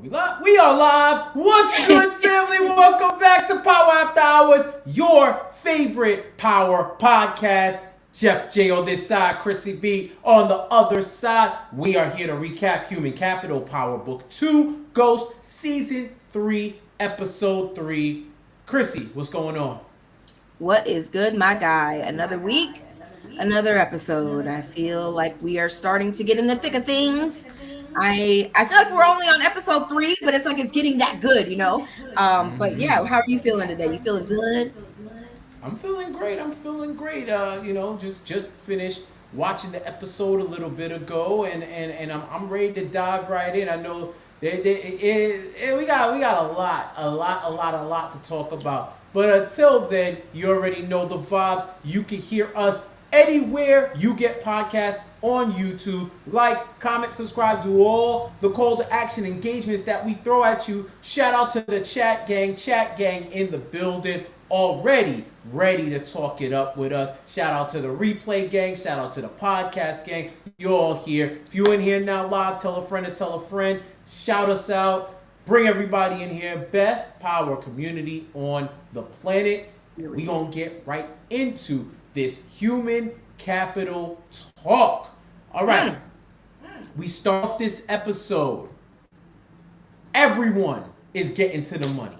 We are live. What's good, family? Welcome back to Power After Hours, your favorite power podcast. Jeff J on this side, Krissy B on the other side. We are here to recap Human Capital Power Book 2, Ghost, Season 3, Episode 3. Krissy, what's going on? What is good, my guy? Another week, another episode. I feel like we are starting to get in the thick of things. I feel like we're only on episode 3, but it's like it's getting that good, you know. But yeah, how are you feeling today? You feeling good? I'm feeling great. Just finished watching the episode a little bit ago, and I'm ready to dive right in. I know we got a lot to talk about. But until then, you already know the vibes. You can hear us anywhere you get podcasts on YouTube. Like, comment, subscribe, do all the call to action engagements that we throw at you. Shout out to the chat gang in the building, already ready to talk it up with us. Shout out to the replay gang, shout out to the podcast gang. You're all here. If you're in here now live, tell a friend to tell a friend. Shout us out. Bring everybody in here. Best power community on the planet. We gonna get right into this human capital talk. All right. We start this episode. Everyone is getting to the money.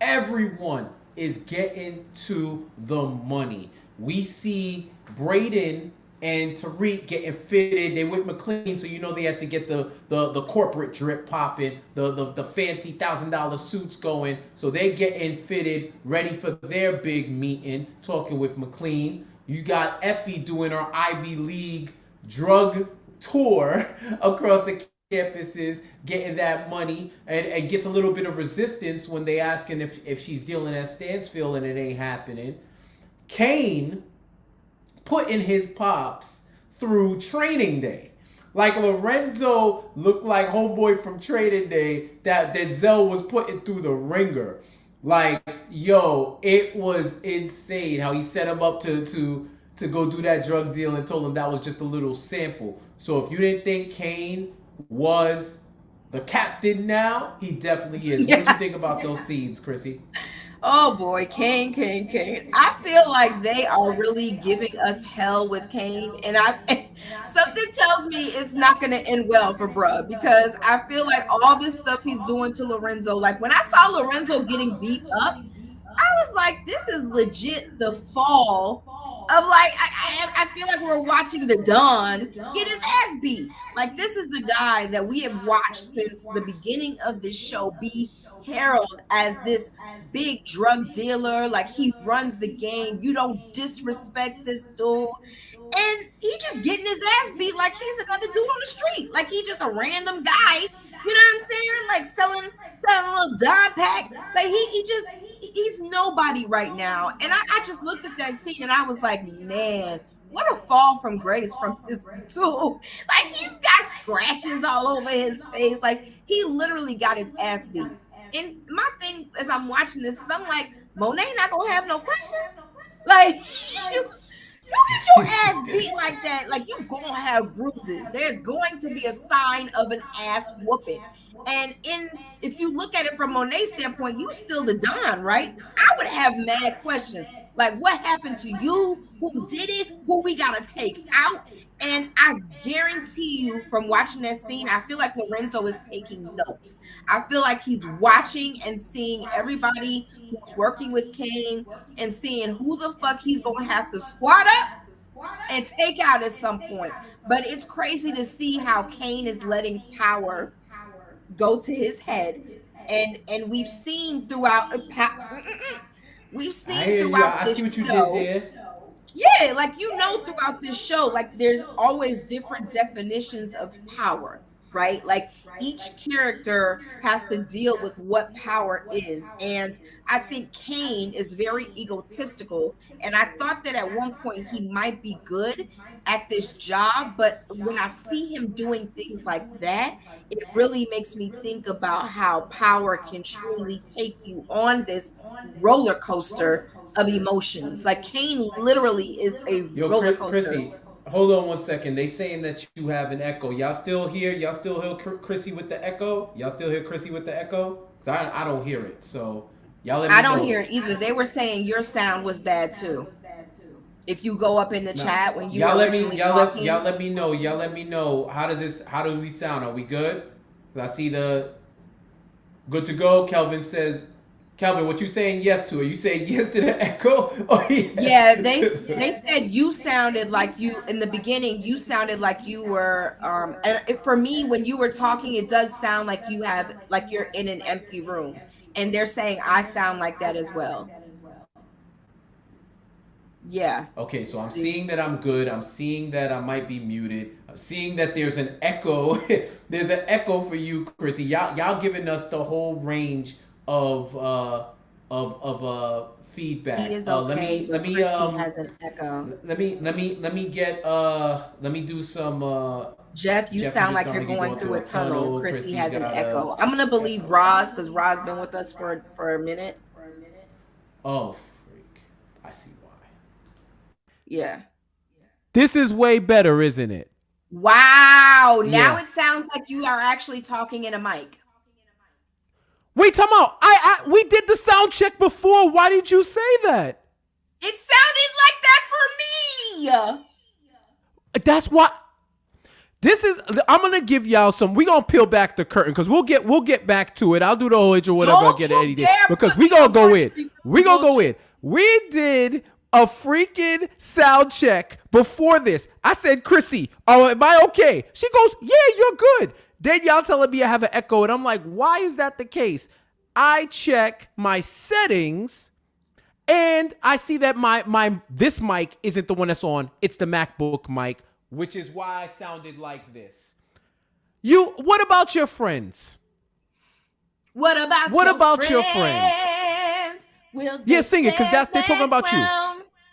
Everyone is getting to the money. We see Braden and Tariq getting fitted. They with McLean, so you know they had to get the corporate drip popping, the fancy $1,000 suits going. So they getting fitted, ready for their big meeting, talking with McLean. You got Effie doing her Ivy League drug tour across the campuses, getting that money, and gets a little bit of resistance when they asking if she's dealing at Stansfield and it ain't happening. Kane putting his pops through training day. Like Lorenzo looked like homeboy from training day that Zell was putting through the ringer. Like, yo, it was insane how he set him up to go do that drug deal and told him that was just a little sample. So if you didn't think Kane was the captain now, he definitely is. Yeah. What did you think about those scenes, Krissy? Oh boy, Kane. I feel like they are really giving us hell with Kane, and something tells me it's not going to end well for bruh, because I feel like all this stuff he's doing to Lorenzo, like when I saw Lorenzo getting beat up, I was like, this is legit the fall of like, I feel like we're watching the Don get his ass beat. Like, this is the guy that we have watched since the beginning of this show be heralded as this big drug dealer. Like, he runs the game. You don't disrespect this dude. And he just getting his ass beat like he's another dude on the street. Like, he's just a random guy. You know what I'm saying? Like selling a little dime pack. Like he's nobody right now. And I just looked at that scene and I was like, man, what a fall from grace from this dude. Like, he's got scratches all over his face. Like, he literally got his ass beat. And my thing as I'm watching this, I'm like, Monet not gonna have no questions. Like, you get your ass beat like that, like, you gonna have bruises. There's going to be a sign of an ass whooping. And if you look at it from Monet's standpoint, you still the Don, right? I would have mad questions. Like, what happened to you? Who did it? Who we gotta take out? And I guarantee you from watching that scene, I feel like Lorenzo is taking notes. I feel like he's watching and seeing everybody who's working with Kane and seeing who the fuck he's going to have to squat up and take out at some point. But it's crazy to see how Kane is letting power go to his head. And we've seen throughout this show. Yeah, like, you know, throughout this show, like, there's always different definitions of power, right? Like, each character has to deal with what power is. And I think Kane is very egotistical. And I thought that at one point he might be good at this job. But when I see him doing things like that, it really makes me think about how power can truly take you on this roller coaster of emotions. Like, Kane literally is a roller coaster. Krissy, hold on one second. They saying that you have an echo. Y'all still here? Y'all still hear Krissy with the echo? Y'all still hear Krissy with the echo? Cause I don't hear it. So y'all let me I know. don't hear it either. They were saying your sound was bad too. If you go up in the chat when you y'all were let me originally y'all talking, let me know. Y'all let me know. How do we sound? Are we good? 'Cause I see the good to go. Kelvin says, Kelvin, what you saying yes to? Are you saying yes to the echo? Or yes yeah, they said you sounded like you in the beginning. You sounded like you were and for me when you were talking, it does sound like you have like you're in an empty room, and they're saying I sound like that as well. Yeah. Okay, so I'm seeing that I'm good. I'm seeing that I might be muted. I'm seeing that there's an echo. There's an echo for you, Krissy. Y'all giving us the whole range of feedback. He is okay, but Krissy has an echo. Let me do some Jeff, you sound like you're going through a tunnel. Krissy has an echo. I'm gonna believe Roz because Roz been with us for a minute. Oh freak. I see why. Yeah. This is way better, isn't it? Wow. Now Yeah. it sounds like you are actually talking in a mic. Wait, time out. We did the sound check before. Why did you say that? It sounded like that for me. That's why. I'm gonna give y'all some. We gonna peel back the curtain because we'll get back to it. I'll do the whole intro, whatever. Don't I get you any day dare because put we me gonna on go March in. Street We gonna go bullshit. in. We did a freaking sound check before this. I said, Krissy, oh, am I okay? She goes, yeah, you're good. Then y'all telling me I have an echo, and I'm like, why is that the case? I check my settings, and I see that this mic isn't the one that's on. It's the MacBook mic, which is why I sounded like this. What about your friends? What about your friends? Will Yeah, sing it, because they're talking about you.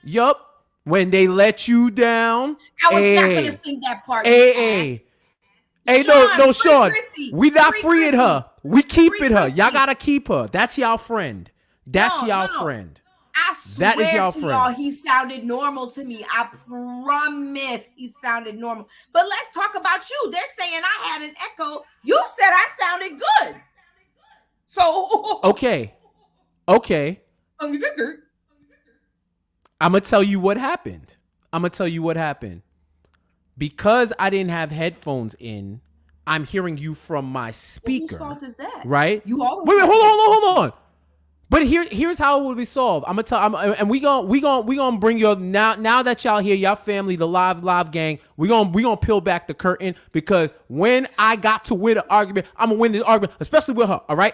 Yup. When they let you down. I was not gonna sing that part. Hey, no, Sean. We not freeing her. We keeping her. Y'all gotta keep her. That's y'all friend. That's y'all friend. I swear That is y'all to friend. y'all, he sounded normal to me. I promise he sounded normal. But let's talk about you. They're saying I had an echo. You said I sounded good. So Okay. I'm gonna tell you what happened. Because I didn't have headphones in, I'm hearing you from my speaker. Whose fault is that? Right? You always Wait, hold on. But here's how it will be solved. I'm gonna tell, and we gonna bring your now that y'all here, y'all family, the live gang. We gonna peel back the curtain because when I got to win an argument, I'm gonna win this argument, especially with her. All right.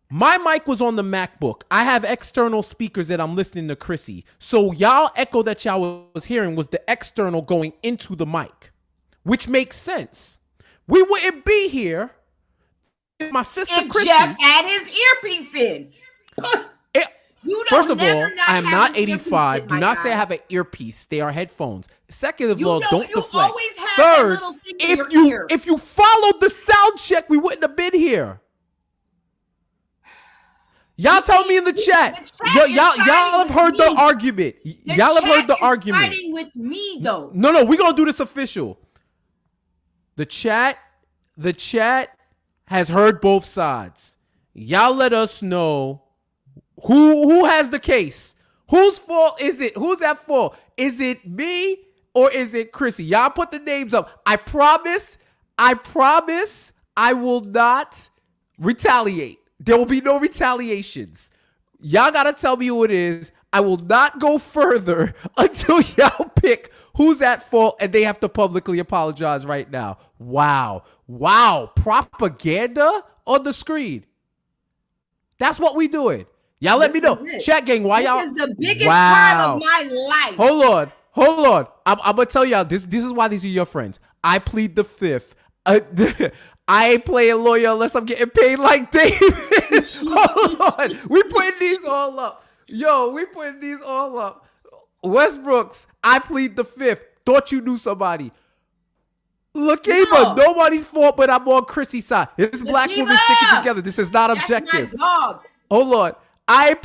My mic was on the MacBook. I have external speakers that I'm listening to Krissy. So y'all echo that y'all was hearing was the external going into the mic, which makes sense. We wouldn't be here if my sister if Krissy, Jeff had his earpiece in. First of all, I am not have an earpiece 85. in, Do my not guy. say I have an earpiece. They are headphones. Second of You all, know, don't you deflect. always have that Third, little thing in your ear. if you followed the sound check, we wouldn't have been here. Y'all tell me in the chat. Y'all have heard the argument. Y'all have heard the argument. Fighting with me though. No, we're gonna do this official. The chat has heard both sides. Y'all let us know who has the case. Whose fault is it? Who's at fault? Is it me or is it Krissy? Y'all put the names up. I promise I will not retaliate. There will be no retaliations. Y'all gotta tell me who it is. I will not go further until y'all pick who's at fault, and they have to publicly apologize right now. Wow. Propaganda on the screen. That's what we doing. Y'all let me know. Chat gang, why y'all? This is the biggest time of my life. Hold on. I'm gonna tell y'all this is why these are your friends. I plead the fifth. I ain't playing lawyer unless I'm getting paid like Davis. Hold on. We putting these all up. We putting these all up. Westbrooks, I plead the fifth. Thought you knew somebody. Lakeba, nobody's fault, but I'm on Krissy's side. This black woman sticking together. This is not objective. That's my dog. Hold on. I ain't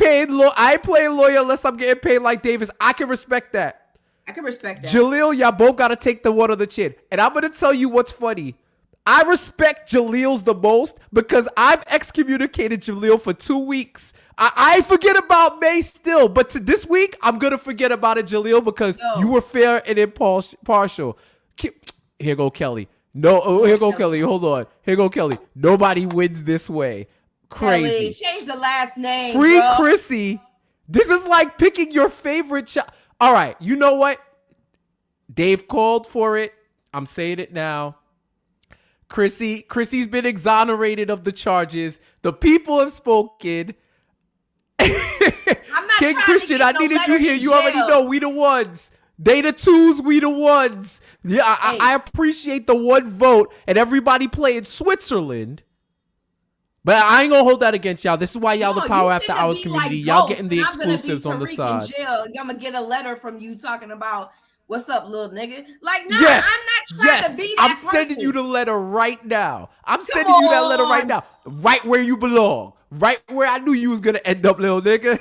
playing lawyer unless I'm getting paid like Davis. I can respect that. I can respect that. Jaleel, y'all both got to take the one on the chin. And I'm going to tell you what's funny. I respect Jaleel's the most because I've excommunicated Jaleel for 2 weeks. I forget about May still, but this week, I'm going to forget about it, Jaleel, because you were fair and impartial. Here go Kelly. No, here go Kelly. Hold on. Here go Kelly. Nobody wins this way. Crazy. Kelly, change the last name, Free bro. Krissy. This is like picking your favorite child. All right, you know what? Dave called for it. I'm saying it now. Krissy's been exonerated of the charges. The people have spoken. I'm not King trying Christian, to I get no needed you letter here. in You already jail. know we the ones. They the twos, we the ones. Yeah, I appreciate the one vote and everybody playing Switzerland. But I ain't gonna hold that against y'all. This is why y'all the Power After Hours community. Y'all getting the exclusives on the side. I'm gonna get a letter from you talking about what's up, little nigga. Like, no, Yes, I'm not trying to be that person. I'm sending you the letter right now. I'm sending you that letter right now. Right where you belong. Right where I knew you was gonna end up, little nigga.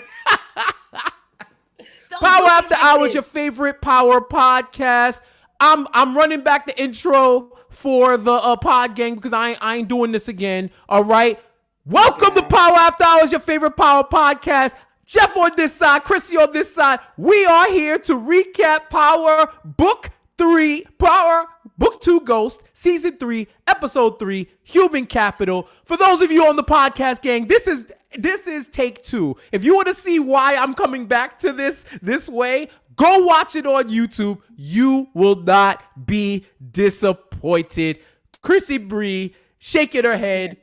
Power After Hours, your favorite power podcast. I'm running back the intro for the pod gang because I ain't doing this again. All right. Welcome to Power After Hours, your favorite power podcast. Jeff on this side, Krissy on this side. We are here to recap Power Book 3, Power Book 2 Ghost, Season 3, Episode 3, Human Capital. For those of you on the podcast gang, this is take 2. If you want to see why I'm coming back to this way, go watch it on YouTube. You will not be disappointed. Krissy Bree shaking her head.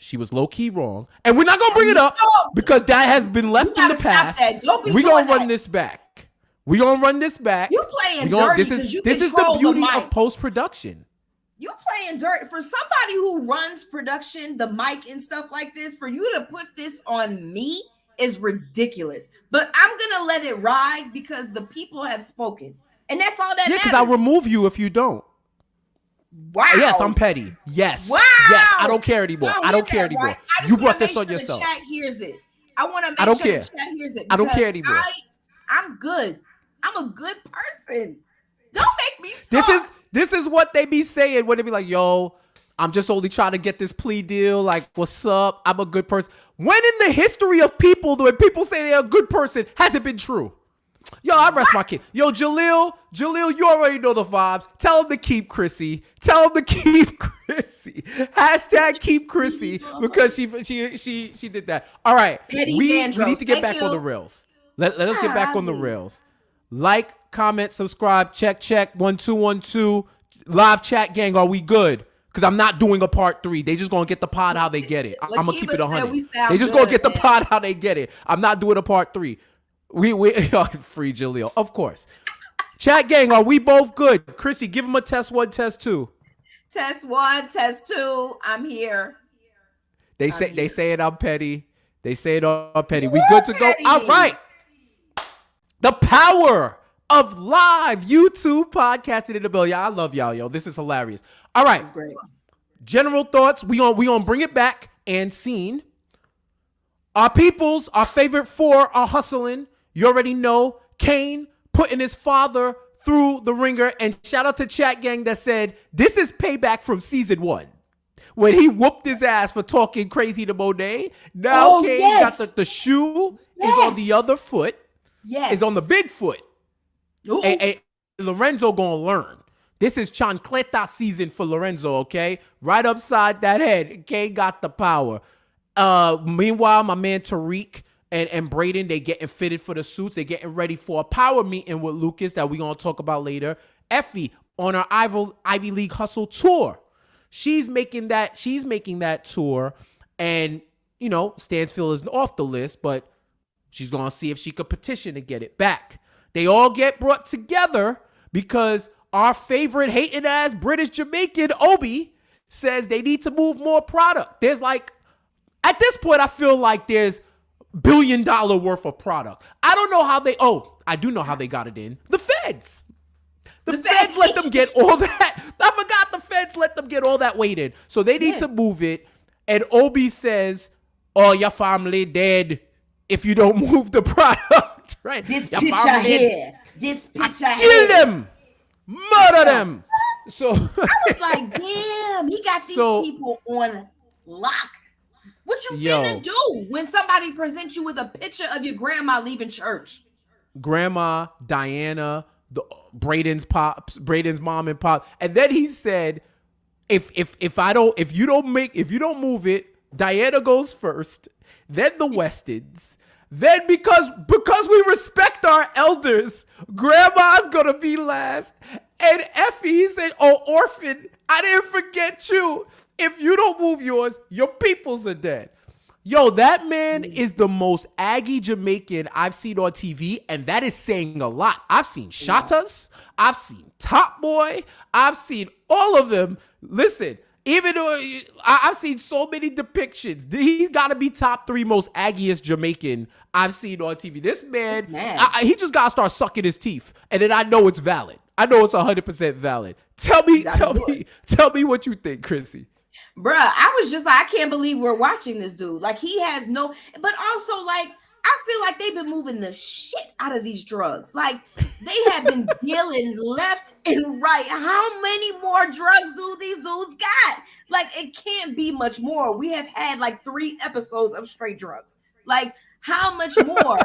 She was low-key wrong. And we're not going to bring it up because that has been left in the past. We're going to run this back. We're going to run this back. You playing dirty because you This is the beauty of post-production. You playing dirt. For somebody who runs production, the mic and stuff like this, for you to put this on me is ridiculous. But I'm going to let it ride because the people have spoken. And that's all that matters. Yeah, because I'll remove you if you don't. Wow. Yes, I'm petty. Yes. Wow. Yes, I don't care anymore. I don't care anymore. You brought this on yourself. The chat hears it. I want to make sure the chat hears it. I don't care anymore. I'm good. I'm a good person. Don't make me stop. This is what they be saying when they be like, yo, I'm just only trying to get this plea deal. Like, what's up? I'm a good person. When in the history of people, when people say they're a good person, has it been true? Yo, I rest my kid. Yo, Jaleel, you already know the vibes. Tell him to keep Krissy. Hashtag keep Krissy because she did that. All right. We need to get back on the rails. Let us get back on the rails. Like, comment, subscribe, check. 1 2 1 2. Live chat gang, are we good? Because I'm not doing a part 3. They just gonna get the pod how they get it. I'm gonna keep it 100. They just gonna get the pod how they get it. I'm not doing a part 3. We free Jaleel, of course. Chat gang, are we both good? Krissy, give him a test 1, test 2. Test 1, test 2. I'm here. They say it. I'm petty. They say it. I'm petty. We good to go. All right. The power of live YouTube podcasting in the bill. Yeah, I love y'all, yo. This is hilarious. All right. This is great. General thoughts. We gonna bring it back and scene. Our peoples, our favorite 4 are hustling. You already know. Kane putting his father through the ringer. And shout out to Chat Gang that said, this is payback from season 1. When he whooped his ass for talking crazy to Monet. Now Kane got the shoe is on the other foot. Yes. Is on the big foot. And Lorenzo gonna learn. This is chancleta season for Lorenzo, okay? Right upside that head. Kane got the power. Meanwhile, my man Tariq and Braden, they getting fitted for the suits. They getting ready for a power meeting with Lucas that we gonna talk about later. Effie on her Ivy League hustle tour. She's making that tour, and you know Stansfield is off the list, but she's gonna see if she could petition to get it back. They all get brought together because our favorite hating ass British Jamaican Obi says they need to move more product. There's like, at this point, I feel like there's $1 billion worth of product. I don't know how I do know how they got it in. The feds. The feds let them get all that. I forgot the feds let them get all that weight in. So they need to move it. And Obi says, oh, your family dead if you don't move the product. Right? This picture here. This picture Kill had. them, murder them. So I was like, damn, he got these people on lock. What you finna do when somebody presents you with a picture of your grandma leaving church? Grandma, Diana, Braden's mom and pop, and then he said, if you don't move it, Diana goes first, then the Westons, then because we respect our elders, Grandma's gonna be last, and Effie said, "Oh, orphan, I didn't forget you. If you don't move yours, your peoples are dead." Yo, that man is the most Aggie Jamaican I've seen on TV, and that is saying a lot. I've seen Shatas, I've seen Top Boy, I've seen all of them. Listen, even though I've seen so many depictions, he's got to be top 3 most Aggiest Jamaican I've seen on TV. This man, he just got to start sucking his teeth, and then I know it's valid. I know it's 100% valid. Tell me what you think, Krissy. Bruh, I was just like, I can't believe we're watching this dude. Like, he has no, but also, like, I feel like they've been moving the shit out of these drugs. Like, they have been dealing left and right. How many more drugs do these dudes got? Like, it can't be much more. We have had like 3 episodes of straight drugs. Like, how much more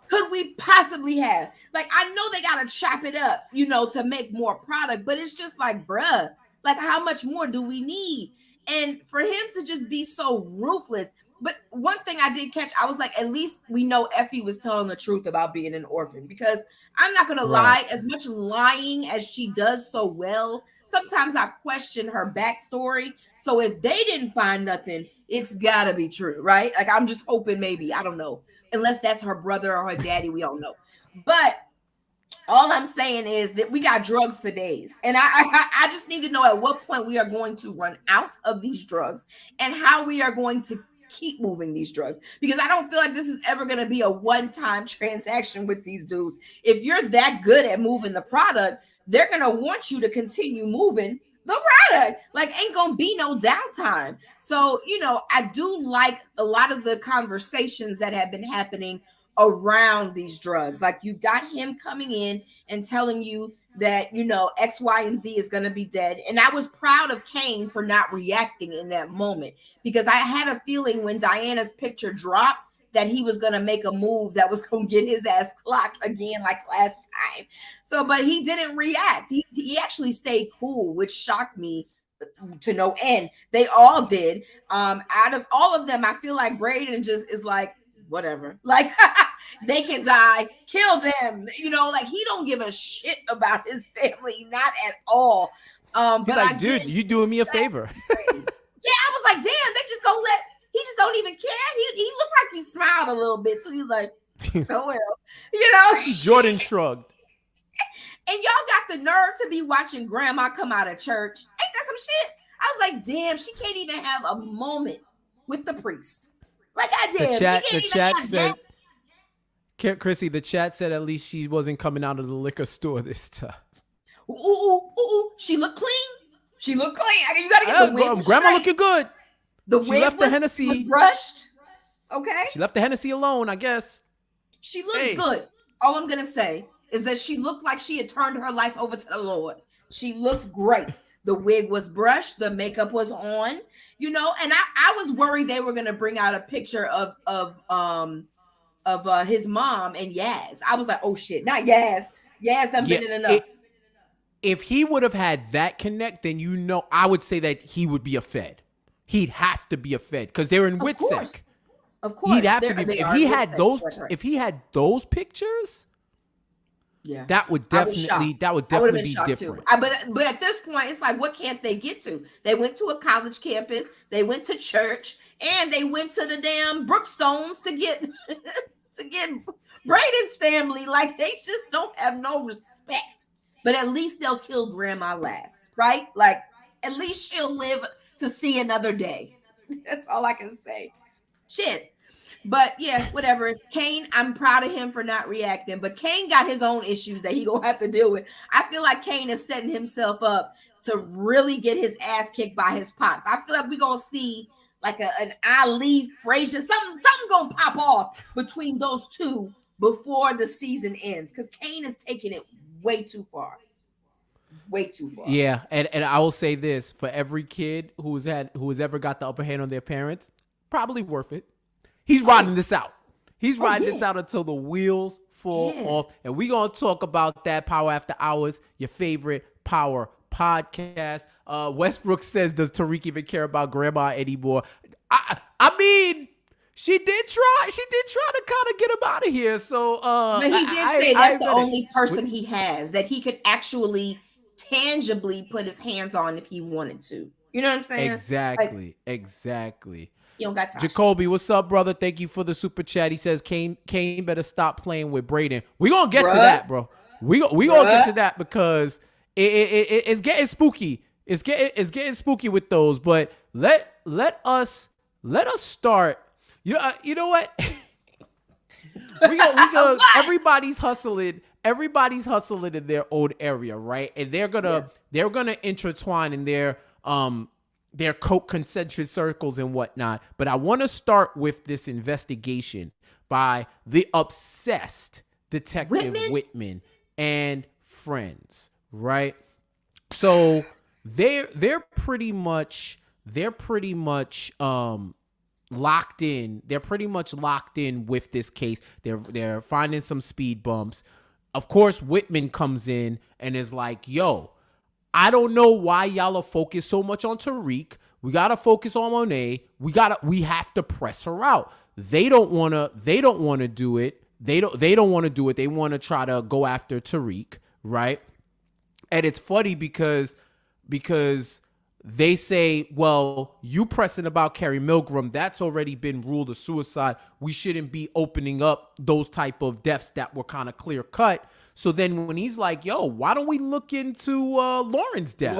could we possibly have? Like, I know they got to chop it up, to make more product, but it's just like, bruh, like, how much more do we need? And for him to just be so ruthless. But one thing I did catch, I was like, at least we know Effie was telling the truth about being an orphan, because I'm not going to lie, as much lying as she does so well, sometimes I question her backstory. So if they didn't find nothing, it's got to be true, right? Like, I'm just hoping maybe, I don't know, unless that's her brother or her daddy, we don't know. But all I'm saying is that we got drugs for days. And I just need to know at what point we are going to run out of these drugs and how we are going to keep moving these drugs. Because I don't feel like this is ever going to be a one-time transaction with these dudes. If you're that good at moving the product, they're going to want you to continue moving the product. Like, ain't going to be no downtime. So, I do like a lot of the conversations that have been happening around these drugs. Like, you got him coming in and telling you that, X, Y, and Z is going to be dead. And I was proud of Kane for not reacting in that moment, because I had a feeling when Diana's picture dropped that he was going to make a move that was going to get his ass clocked again like last time. So, but he didn't react. He actually stayed cool, which shocked me to no end. They all did. Out of all of them, I feel like Braden just is like, whatever, like they can die, kill them, like he don't give a shit about his family, not at all. But like, dude, you doing me a favor. Yeah, I was like, damn, they just gonna he just don't even care. He looked like he smiled a little bit too. He's like, oh well, Jordan shrugged. And y'all got the nerve to be watching grandma come out of church. Ain't that some shit? I was like, damn, she can't even have a moment with the priest. Like, I did. The chat said, Krissy, the chat said at least she wasn't coming out of the liquor store this time. Ooh. She looked clean. You gotta get the wig. Grandma looking good. The wig left the Hennessy was brushed. Okay. She left the Hennessy alone, I guess. She looked good. All I'm gonna say is that she looked like she had turned her life over to the Lord. She looks great. The wig was brushed, the makeup was on, and I was worried they were gonna bring out a picture of his mom and Yaz. I was like, oh shit, not Yaz. Yaz done been in enough. If he would have had that connect, then I would say that he would be a Fed. He'd have to be a Fed because they're in WITSEC. Of course, he'd have to be. If he had those pictures. Yeah, that would definitely be different. But at this point, it's like, what can't they get to? They went to a college campus, they went to church, and they went to the damn Brookstones to get Braden's family. Like, they just don't have no respect. But at least they'll kill grandma last, right? Like, at least she'll live to see another day. That's all I can say. Shit. But yeah, whatever. Kane, I'm proud of him for not reacting. But Kane got his own issues that he gonna have to deal with. I feel like Kane is setting himself up to really get his ass kicked by his pops. I feel like we're gonna see like an Ali Frazier, something gonna pop off between those two before the season ends, because Kane is taking it way too far. Way too far. Yeah, and I will say this, for every kid who has ever got the upper hand on their parents, probably worth it. He's riding this out. He's riding this out until the wheels fall off. And we're going to talk about that Power After Hours, your favorite Power podcast. Westbrook says, does Tariq even care about grandma anymore? I mean, she did try to kind of get him out of here. So but he did say that's the only person he has that he could actually tangibly put his hands on if he wanted to. You know what I'm saying? Exactly. You don't got time. Jacoby, what's up, brother? Thank you for the super chat. He says Kane better stop playing with Braden. We're gonna get to that, bro. We gonna get to that because it's getting spooky. It's getting spooky with those. But let us start. You know what? we go. Everybody's hustling. Everybody's hustling in their own area, right? And they're gonna intertwine in their concentric circles and whatnot. But I want to start with this investigation by the obsessed detective Whitman and friends, right? So they're pretty much locked in. They're pretty much locked in with this case. They're finding some speed bumps. Of course, Whitman comes in and is like, yo, I don't know why y'all are focused so much on Tariq. We got to focus on Monet. We have to press her out. They don't want to do it. They don't want to do it. They want to try to go after Tariq, right? And it's funny because they say, well, you pressing about Carrie Milgram, that's already been ruled a suicide. We shouldn't be opening up those type of deaths that were kind of clear cut. So then when he's like, yo, why don't we look into Lauren's death?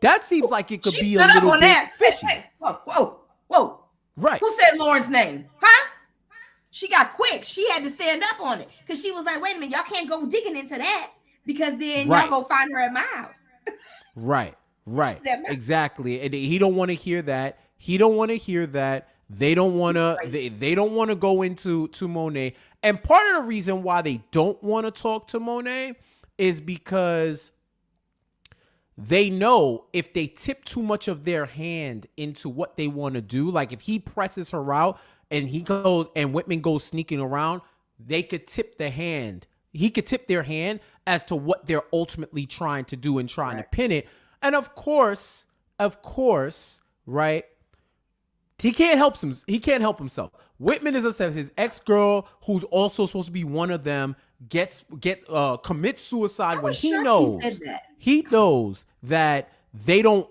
That seems like it could be a little bit fishy. Hey, whoa. Right. Who said Lauren's name? Huh? She got quick. She had to stand up on it because she was like, wait a minute, y'all can't go digging into that because then y'all go find her at my house. Right. Exactly. And he don't want to hear that. They don't want to. They don't want to go into Monet. And part of the reason why they don't want to talk to Monet is because they know if they tip too much of their hand into what they want to do, like if he presses her out and Whitman goes sneaking around, they could tip the hand. He could tip their hand as to what they're ultimately trying to do and trying to pin it. And of course, right? He can't help himself. Whitman is upset. His ex-girl, who's also supposed to be one of them, commits suicide when he knows that they don't,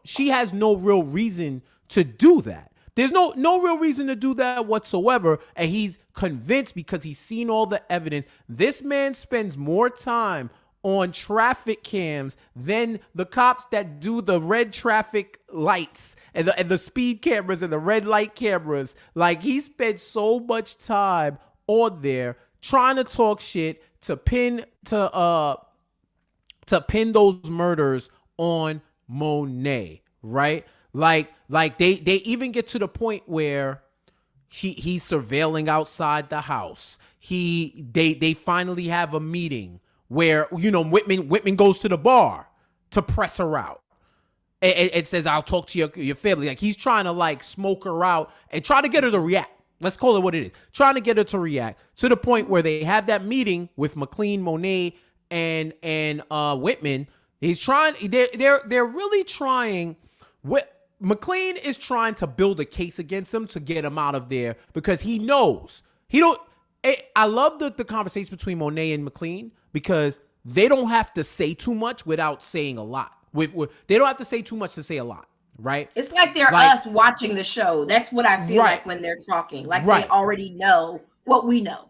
she has no real reason to do that. There's no real reason to do that whatsoever. And he's convinced because he's seen all the evidence. This man spends more time on traffic cams than the cops that do the red traffic lights and the speed cameras and the red light cameras. Like, he spent so much time on there trying to talk shit to pin those murders on Monet, right? Like they even get to the point where he's surveilling outside the house. They finally have a meeting where, Whitman goes to the bar to press her out. It says, I'll talk to your family. Like, he's trying to like smoke her out and try to get her to react. Let's call it what it is. Trying to get her to react to the point where they have that meeting with McLean, Monet, and Whitman. They're really trying. McLean is trying to build a case against him to get him out of there because he knows I love the conversation between Monet and McLean because they don't have to say too much without saying a lot. They don't have to say too much to say a lot, right? It's like they're us watching the show. That's what I feel like when they're talking. Like they already know what we know.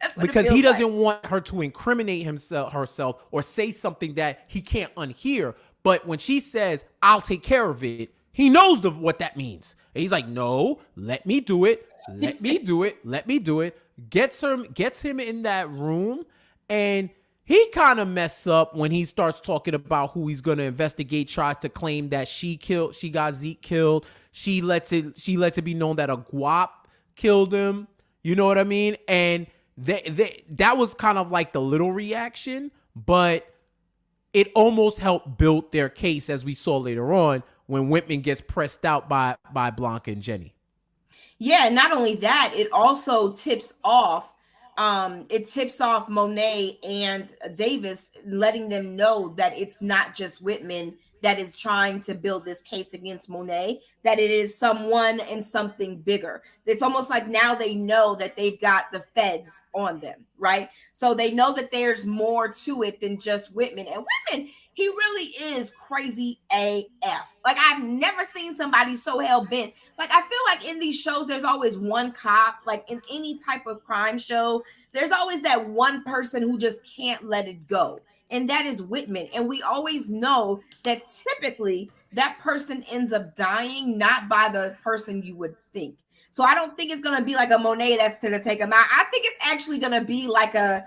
That's what because he doesn't want her to incriminate herself or say something that he can't unhear. But when she says, I'll take care of it, he knows what that means. And he's like, no, let me do it. Let me do it. Gets him in that room, and he kind of messes up when he starts talking about who he's going to investigate, tries to claim that she got Zeke killed. She lets it be known that a guap killed him. You know what I mean? And that was kind of like the little reaction, but it almost helped build their case, as we saw later on when Whitman gets pressed out by Blanca and Jenny. Yeah, not only that, it also tips off Monet and Davis, letting them know that it's not just Whitman that is trying to build this case against Monet, that it is someone and something bigger. It's almost like now they know that they've got the feds on them, right? So they know that there's more to it than just Whitman. And Whitman, he really is crazy AF. Like, I've never seen somebody so hell-bent. Like, I feel like in these shows, there's always one cop. Like, in any type of crime show, there's always that one person who just can't let it go. And that is Whitman. And we always know that typically that person ends up dying, not by the person you would think. So I don't think it's going to be like a Monet that's to take him out. I think it's actually going to be like a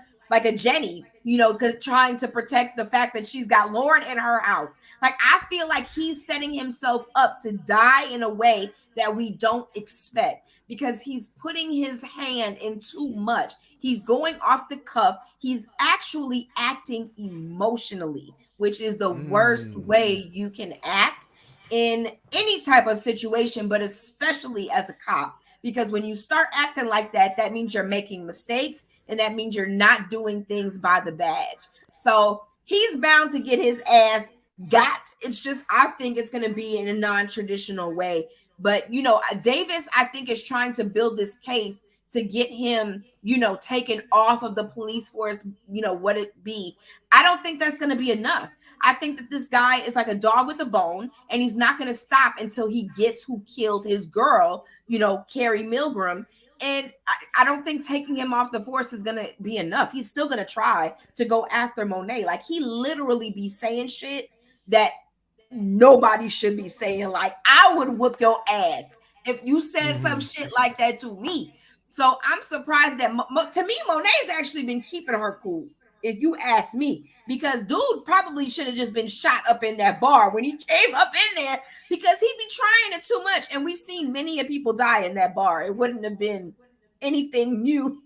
Jenny, you know, trying to protect the fact that she's got Lauren in her house. Like, I feel like he's setting himself up to die in a way that we don't expect, because he's putting his hand in too much. He's going off the cuff. He's actually acting emotionally, which is the worst way you can act in any type of situation, but especially as a cop. Because when you start acting like that, that means you're making mistakes, and that means you're not doing things by the badge. So he's bound to get his ass got. It's just, I think it's going to be in a non-traditional way. But, you know, Davis, I think, is trying to build this case to get him, you know, taken off of the police force, you know, what it be. I don't think that's going to be enough. I think that this guy is like a dog with a bone, and he's not going to stop until he gets who killed his girl, you know, Carrie Milgram. And I don't think taking him off the force is going to be enough. He's still going to try to go after Monet. Like, he literally be saying shit that nobody should be saying. Like, I would whoop your ass if you said some shit like that to me. So I'm surprised that to me, Monet's actually been keeping her cool, if you ask me, because dude probably should have just been shot up in that bar when he came up in there, because he be trying it too much. And we've seen many of people die in that bar. It wouldn't have been anything new.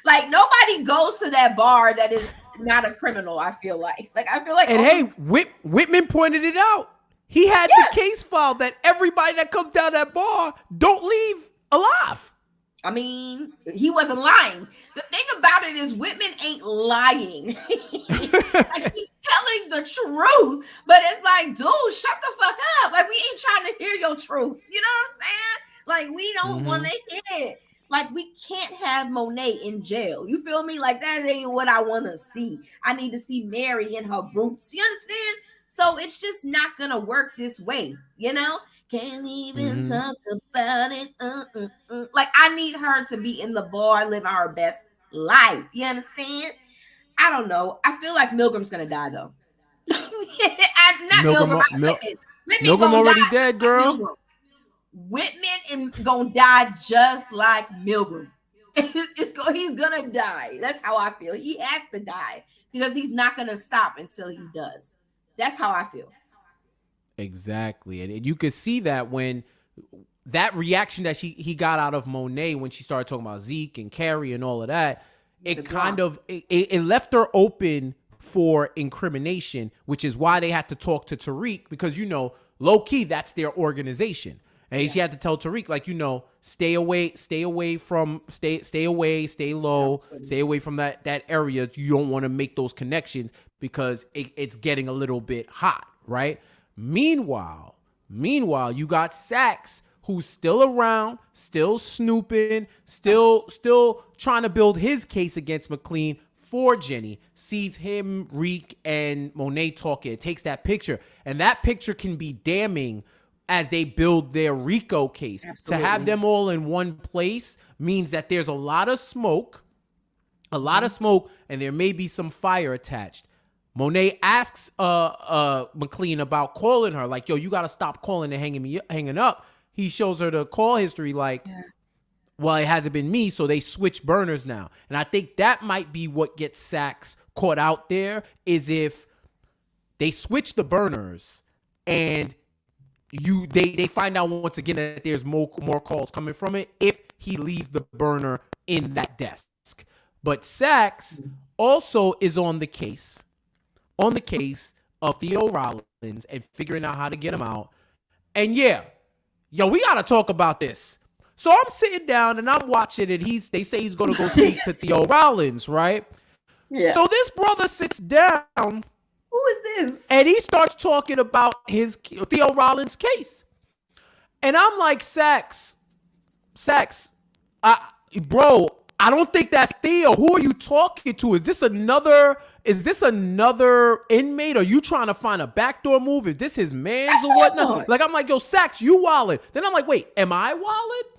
Like, nobody goes to that bar that is not a criminal. I feel like and hey, Whitman pointed it out. He had the case file that everybody that comes down that bar don't leave alive. I mean, he wasn't lying. The thing about it is Whitman ain't lying. Like, he's telling the truth, but it's like, dude, shut the fuck up. Like, we ain't trying to hear your truth. You know what I'm saying? Like, we don't want to hear it. Like, we can't have Monet in jail. You feel me? Like, that ain't what I want to see. I need to see Mary in her boots. You understand? So it's just not going to work this way, you know? Can't even talk about it. Like, I need her to be in the bar living her best life. You understand? I don't know. I feel like Milgram's gonna die though. Milgram already dead, girl. Whitman is gonna die just like Milgram. He's gonna die. That's how I feel. He has to die because he's not gonna stop until he does. That's how I feel. Exactly. And you could see that when that reaction that he got out of Monet when she started talking about Zeke and Carrie and all of that, it kind of it left her open for incrimination, which is why they had to talk to Tariq, because, you know, low key, that's their organization. And she had to tell Tariq, like, you know, stay away from low, stay away from that area. You don't want to make those connections because it's getting a little bit hot, right? Meanwhile, you got Saxe, who's still around, still snooping, still trying to build his case against McLean for Jenny, sees him, Reek, and Monet talking, takes that picture. And that picture can be damning as they build their RICO case. Absolutely. To have them all in one place means that there's a lot of smoke, and there may be some fire attached. Monet asks McLean about calling her, like, yo, you got to stop calling and hanging up. He shows her the call history, like, well, it hasn't been me, so they switch burners now. And I think that might be what gets Saxe caught out there, is if they switch the burners and they find out once again that there's more calls coming from it if he leaves the burner in that desk. But Saxe also is on the case of Theo Rollins and figuring out how to get him out. And yeah, yo, we gotta talk about this. So I'm sitting down and I'm watching it. They say he's gonna go speak to Theo Rollins, right? Yeah. So this brother sits down. Who is this? And he starts talking about his Theo Rollins case. And I'm like, Saxe, bro, I don't think that's Theo. Who are you talking to? Is this another inmate? Are you trying to find a backdoor move? Is this his man's or whatnot? Like, I'm like, yo, Saxe, you wildin'. Then I'm like, wait, am I wildin'?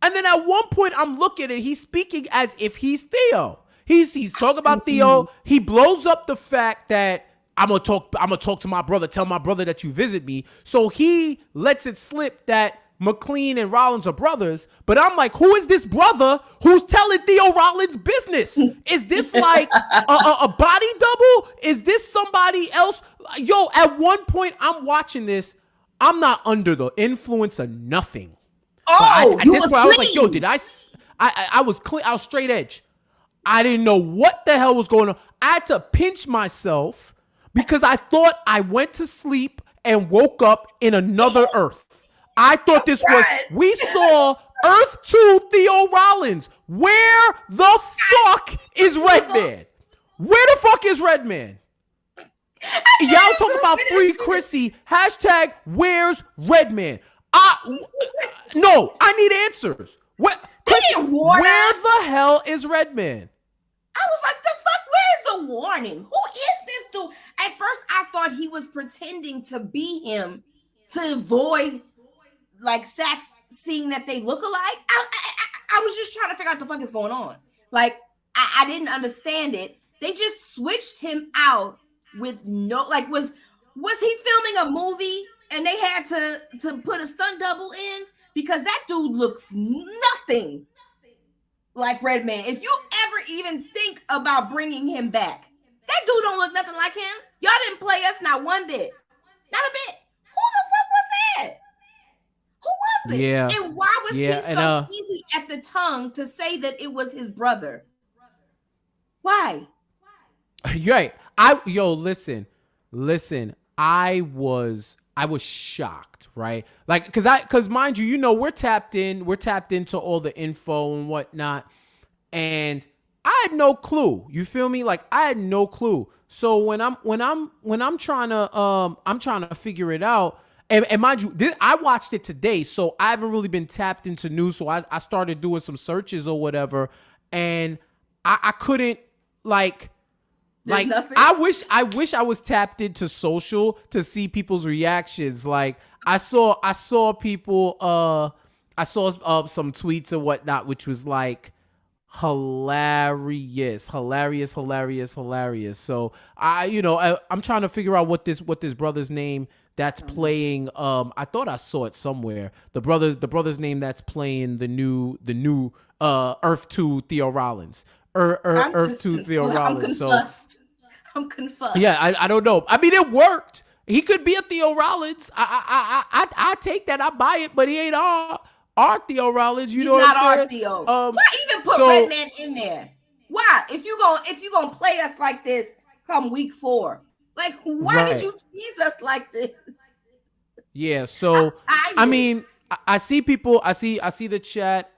And then at one point I'm looking at he's speaking as if he's Theo. He's talking about Theo. He blows up the fact that I'm gonna talk to my brother, tell my brother that you visit me. So he lets it slip that McLean and Rollins are brothers, but I'm like, who is this brother who's telling Theo Rollins business? Is this like a body double? Is this somebody else? Yo, at one point I'm watching this, I'm not under the influence of nothing. Oh, at this point, I was like, yo, I was clean, I was straight edge. I didn't know what the hell was going on. I had to pinch myself because I thought I went to sleep and woke up in another Earth. I thought this was, we saw Earth 2 Theo Rollins. Where the fuck is Redman? Where the fuck is Redman? Y'all talking about free Krissy. Hashtag where's Redman? No, I need answers. Where the hell is Redman? I was like, the fuck? Where's the warning? Who is this dude? At first, I thought he was pretending to be him to avoid like Saxe seeing that they look alike. I was just trying to figure out what the fuck is going on. Like, I didn't understand it. They just switched him out with no, like, was he filming a movie and they had to put a stunt double in? Because that dude looks nothing like Redman. If you ever even think about bringing him back, that dude don't look nothing like him. Y'all didn't play us not one bit. Not a bit. Who the fuck was that? Who was it? Yeah. And why was he so easy at the tongue to say that it was his brother? Why? You're right. Listen. I was shocked, right? Like, cause mind you, we're tapped into all the info and whatnot, and I had no clue. You feel me? Like, I had no clue. So when I'm trying to figure it out, and mind you, I watched it today, so I haven't really been tapped into news. So I started doing some searches or whatever, and I couldn't like. Like, I wish I was tapped into social to see people's reactions. Like, I saw people, I saw some tweets and whatnot, which was like hilarious. So I'm trying to figure out what this brother's name that's playing. I thought I saw it somewhere. The brother's name that's playing the new Earth 2 Theo Rollins. Earth 2 Theo Rollins. I'm confused. Yeah, I don't know. I mean, it worked. He could be a Theo Rollins. I take that. I buy it, but he ain't our Theo Rollins. He's know what I'm saying? He's not our Theo. Why even put Redman in there? Why? If you gonna play us like this, come week 4. Like, why did you tease us like this? Yeah. So I mean, I see people. I see the chat.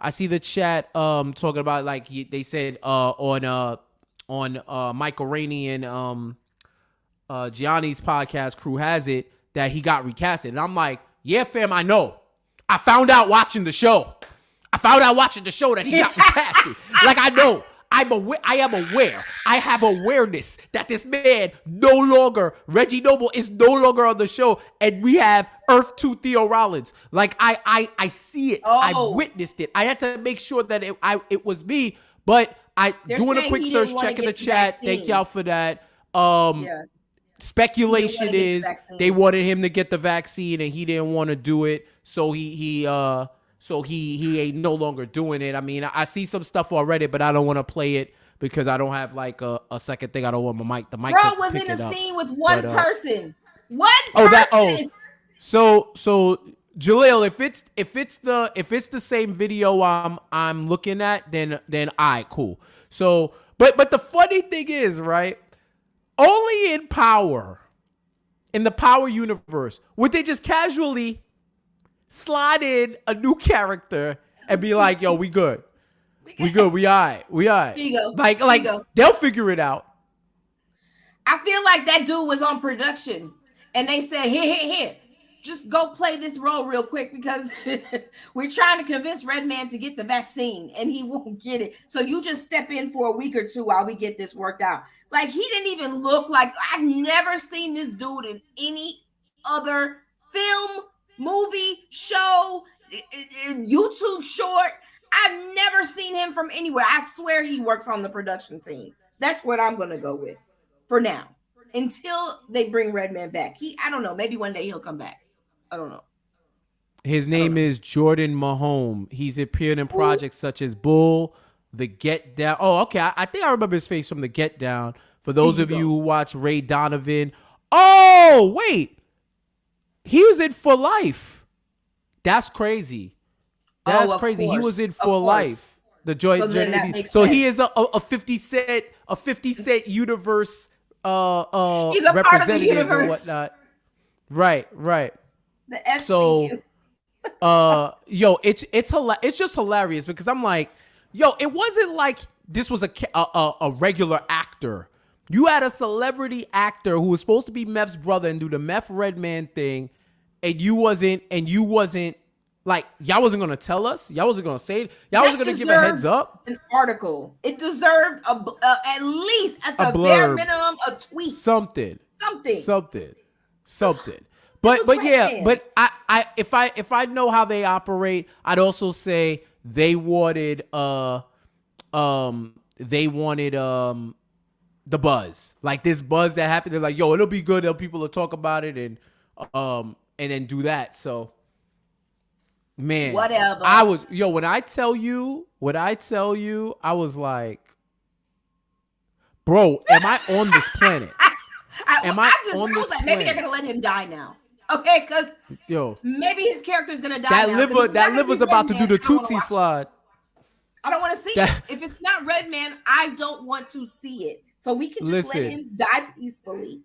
I see the chat talking about, like, they said on Michael Rainey and Gianni's podcast Crew Has It that he got recasted. And I'm like, yeah, fam, I know. I found out watching the show. That he got recasted. Like, I know. I am aware. I have awareness that this man Reggie Noble is no longer on the show, and we have Earth 2 Theo Rollins. Like, I see it. I witnessed it. I had to make sure that it was me, but They're doing a quick search, checking the chat. Thank y'all for that. Speculation is they wanted him to get the vaccine and he didn't want to do it, so he ain't no longer doing it. I mean, I see some stuff already, but I don't want to play it because I don't have like a second thing. I don't want the mic. Bro was in the scene with one person. So Jaleel, if it's the same video I'm looking at, then all right, cool. So, but the funny thing is, right? Only in the Power universe, would they just casually slide in a new character and be like, "Yo, we good, we good, we alright, we alright." Here you go. Like they'll figure it out. I feel like that dude was on production and they said, here, just go play this role real quick because we're trying to convince Redman to get the vaccine and he won't get it. So you just step in for a week or two while we get this worked out. Like, he didn't even look like, I've never seen this dude in any other film, movie, show, YouTube short. I've never seen him from anywhere. I swear he works on the production team. That's what I'm going to go with for now until they bring Redman back. I don't know. Maybe one day he'll come back. I don't know. His name is Jordan Mahone. He's appeared in projects such as Bull, The Get Down. Oh, okay. I think I remember his face from The Get Down. For those of you who watch Ray Donovan. Oh, wait. He was in For Life. That's crazy. That's crazy. Course. He was in For Life. The Joy. So he is a 50 Cent universe He's a representative part of the universe. or whatnot. Right. The FCU. So, yo, it's just hilarious because I'm like, yo, it wasn't like this was a regular actor. You had a celebrity actor who was supposed to be Meph's brother and do the Meth Redman thing, and you wasn't like, y'all wasn't gonna tell us, y'all wasn't gonna say it, y'all wasn't gonna give a heads up. An article. It deserved at least at the blurb. bare minimum a tweet. Something. But yeah, Redman. but I if I know how they operate, I'd also say they wanted the buzz. Like this buzz that happened, they're like, yo, it'll be good, people will talk about it and then do that. So man, whatever. when I tell you, I was like, bro, am I on this planet? I was like, maybe they're gonna let him die now. Okay, because maybe his character's gonna die. That liver's about to do the Tootsie slide. I don't want to see it. If it's not Redman, I don't want to see it. So we can just let him die peacefully.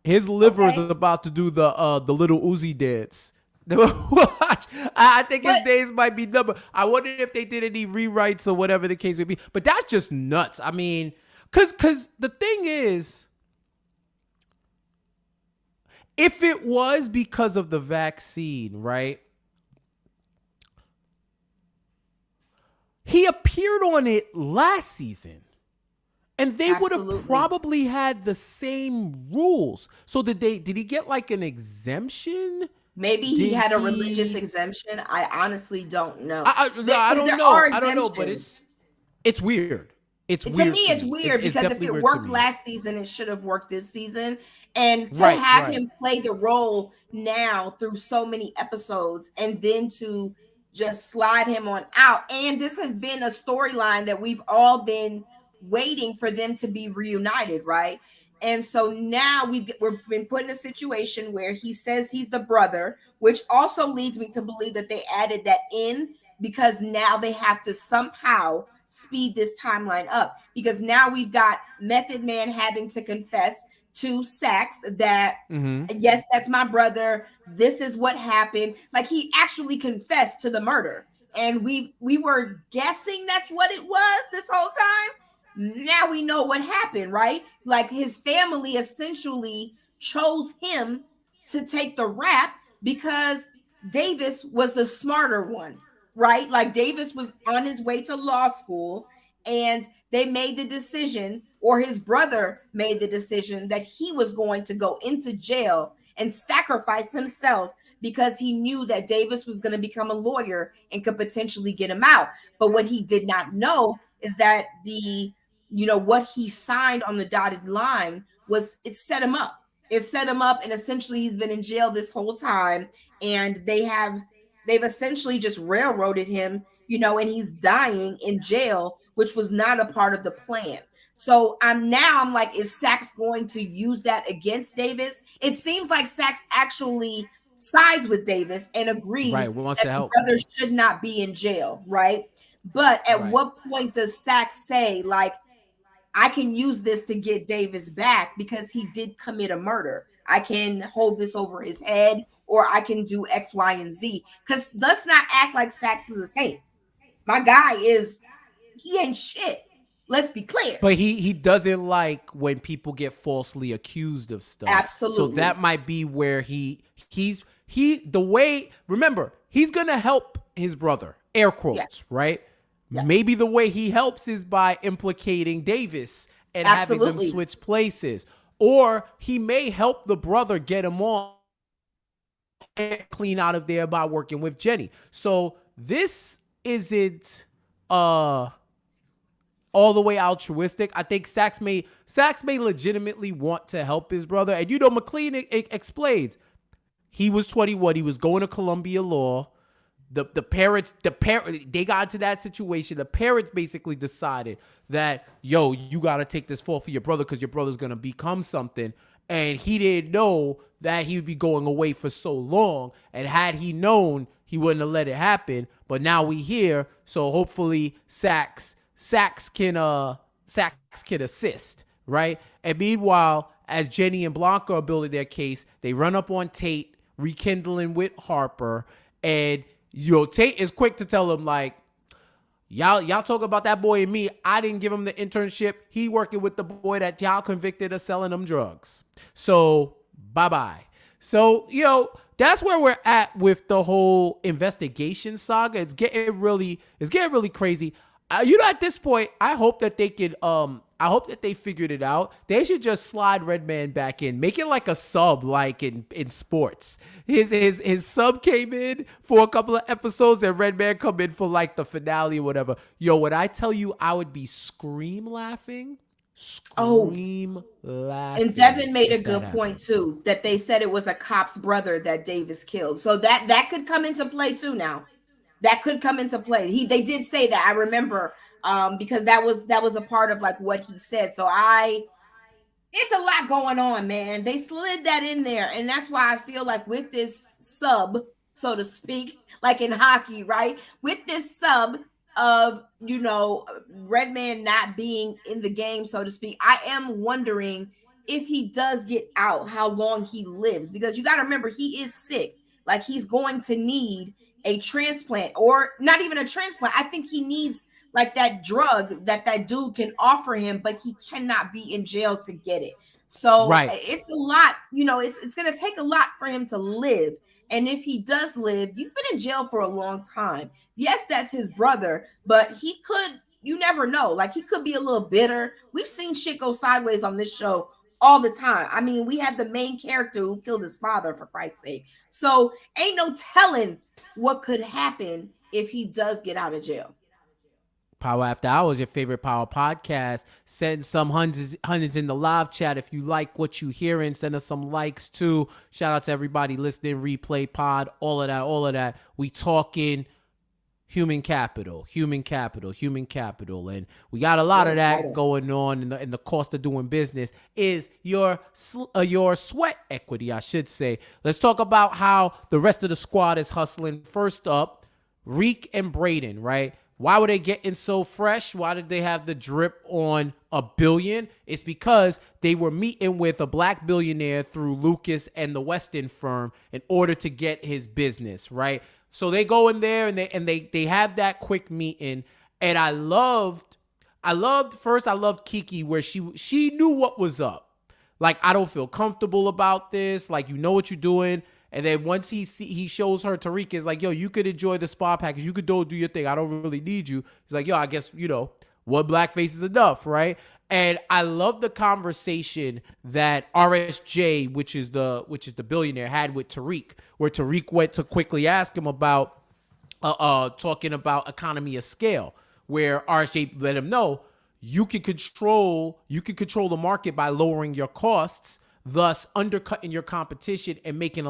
His liver is about to do the little Uzi dance. Watch. I think his days might be numbered. I wonder if they did any rewrites or whatever the case may be. But that's just nuts. I mean, because the thing is, if it was because of the vaccine, right? He appeared on it last season. And they would have probably had the same rules. So did he get like an exemption? Maybe he had a religious exemption. I honestly don't know. I don't know, but it's weird. To me, it's weird because if it worked last season, it should have worked this season. And to have him play the role now through so many episodes and then to just slide him on out. And this has been a storyline that we've all been waiting for them to be reunited, right? And so now we've been put in a situation where he says he's the brother, which also leads me to believe that they added that in because now they have to somehow speed this timeline up because now we've got Method Man having to confess to Saxe that yes, that's my brother. This is what happened. Like he actually confessed to the murder, and we were guessing that's what it was this whole time. Now we know what happened, right? Like his family essentially chose him to take the rap because Davis was the smarter one, right? Like Davis was on his way to law school and they made the decision, or his brother made the decision that he was going to go into jail and sacrifice himself because he knew that Davis was going to become a lawyer and could potentially get him out. But what he did not know is that what he signed on the dotted line was it set him up. It set him up, and essentially he's been in jail this whole time, and they've essentially just railroaded him, and he's dying in jail, which was not a part of the plan. So I'm like, is Saxe going to use that against Davis? It seems like Saxe actually sides with Davis and agrees Right. Wants that to the help. brother should not be in jail, right? But at Right. what point does Saxe say, like, I can use this to get Davis back because he did commit a murder? I can hold this over his head, or I can do X, Y, and Z. Because let's not act like Saxe is a saint. My guy he ain't shit. Let's be clear. But he doesn't like when people get falsely accused of stuff. So Absolutely. that might be where he's the way, remember, he's gonna help his brother, air quotes, right? Yeah. Maybe the way he helps is by implicating Davis and having them switch places. Or he may help the brother get him on and clean out of there by working with Jenny. So this isn't all the way altruistic. I think Saxe may legitimately want to help his brother. And McLean explains he was 21. He was going to Columbia Law. The parents, they got into that situation. The parents basically decided that, yo, you got to take this fall for your brother because your brother's going to become something. And he didn't know that he would be going away for so long. And had he known, he wouldn't have let it happen. But now we here, so hopefully Saxe can assist, right? And meanwhile, as Jenny and Blanca are building their case, they run up on Tate, rekindling with Harper, and Tate is quick to tell him, like, y'all talk about that boy and me. I didn't give him the internship. He working with the boy that y'all convicted of selling them drugs. So bye-bye. So, that's where we're at with the whole investigation saga. It's getting really crazy. At this point, I hope that they could, I hope that they figured it out. They should just slide Redman back in, make it like a sub, like in sports. His sub came in for a couple of episodes, then Redman come in for like the finale or whatever. Yo, when I tell you, I would be scream laughing. And Devin made a good point too, that they said it was a cop's brother that Davis killed. So that could come into play too now. That could come into play. They did say that. I remember because that was a part of like what he said. So it's a lot going on, man. They slid that in there, and that's why I feel like with this sub, so to speak, like in hockey, right? With this sub of Redman not being in the game, so to speak, I am wondering if he does get out, how long he lives, because you got to remember he is sick. Like he's going to need a transplant, or not even a transplant. I think he needs like that drug that dude can offer him, but he cannot be in jail to get it. So it's a lot, it's going to take a lot for him to live. And if he does live, he's been in jail for a long time. Yes, that's his brother, but he could, you never know. Like he could be a little bitter. We've seen shit go sideways on this show all the time. I mean, we had the main character who killed his father, for Christ's sake. So ain't no telling what could happen if he does get out of jail. Power After Hours, your favorite power podcast. Send some hundreds in the live chat if you like what you hearing. Send us some likes too. Shout out to everybody listening, replay pod, all of that. We talking human capital, and we got a lot of that going on. And the cost of doing business is your sweat equity, I should say. Let's talk about how the rest of the squad is hustling. First up, Reek and Braden, right? Why were they getting so fresh? Why did they have the drip on $1 billion? It's because they were meeting with a black billionaire through Lucas and the Weston firm in order to get his business, right? So they go in there and they have that quick meeting. And I loved Kiki, where she knew what was up. Like, I don't feel comfortable about this. Like, you know what you're doing. And then once he shows her, Tariq is like, yo, you could enjoy the spa package. You could do your thing. I don't really need you. He's like, yo, I guess, one blackface is enough, right? And I love the conversation that RSJ, which is the billionaire, had with Tariq, where Tariq went to quickly ask him about talking about economy of scale, where RSJ let him know you can control the market by lowering your costs, thus undercutting your competition and making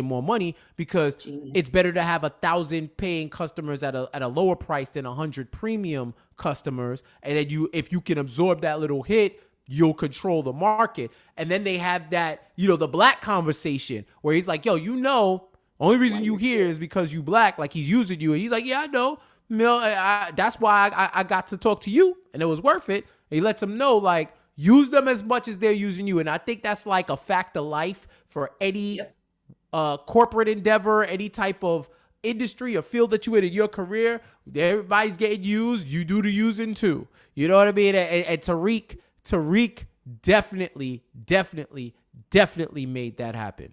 more money, because it's better to have 1,000 paying customers at a lower price than 100 premium customers. And then if you can absorb that little hit, you'll control the market. And then they have that, the black conversation where he's like, yo, only reason you here is because you black, like he's using you. And he's like, yeah, I know. That's why I got to talk to you and it was worth it. And he lets them know, like, use them as much as they're using you. And I think that's like a fact of life for any corporate endeavor, any type of industry or field that you in your career. Everybody's getting used. You do the using too. You know what I mean? And Tariq definitely made that happen.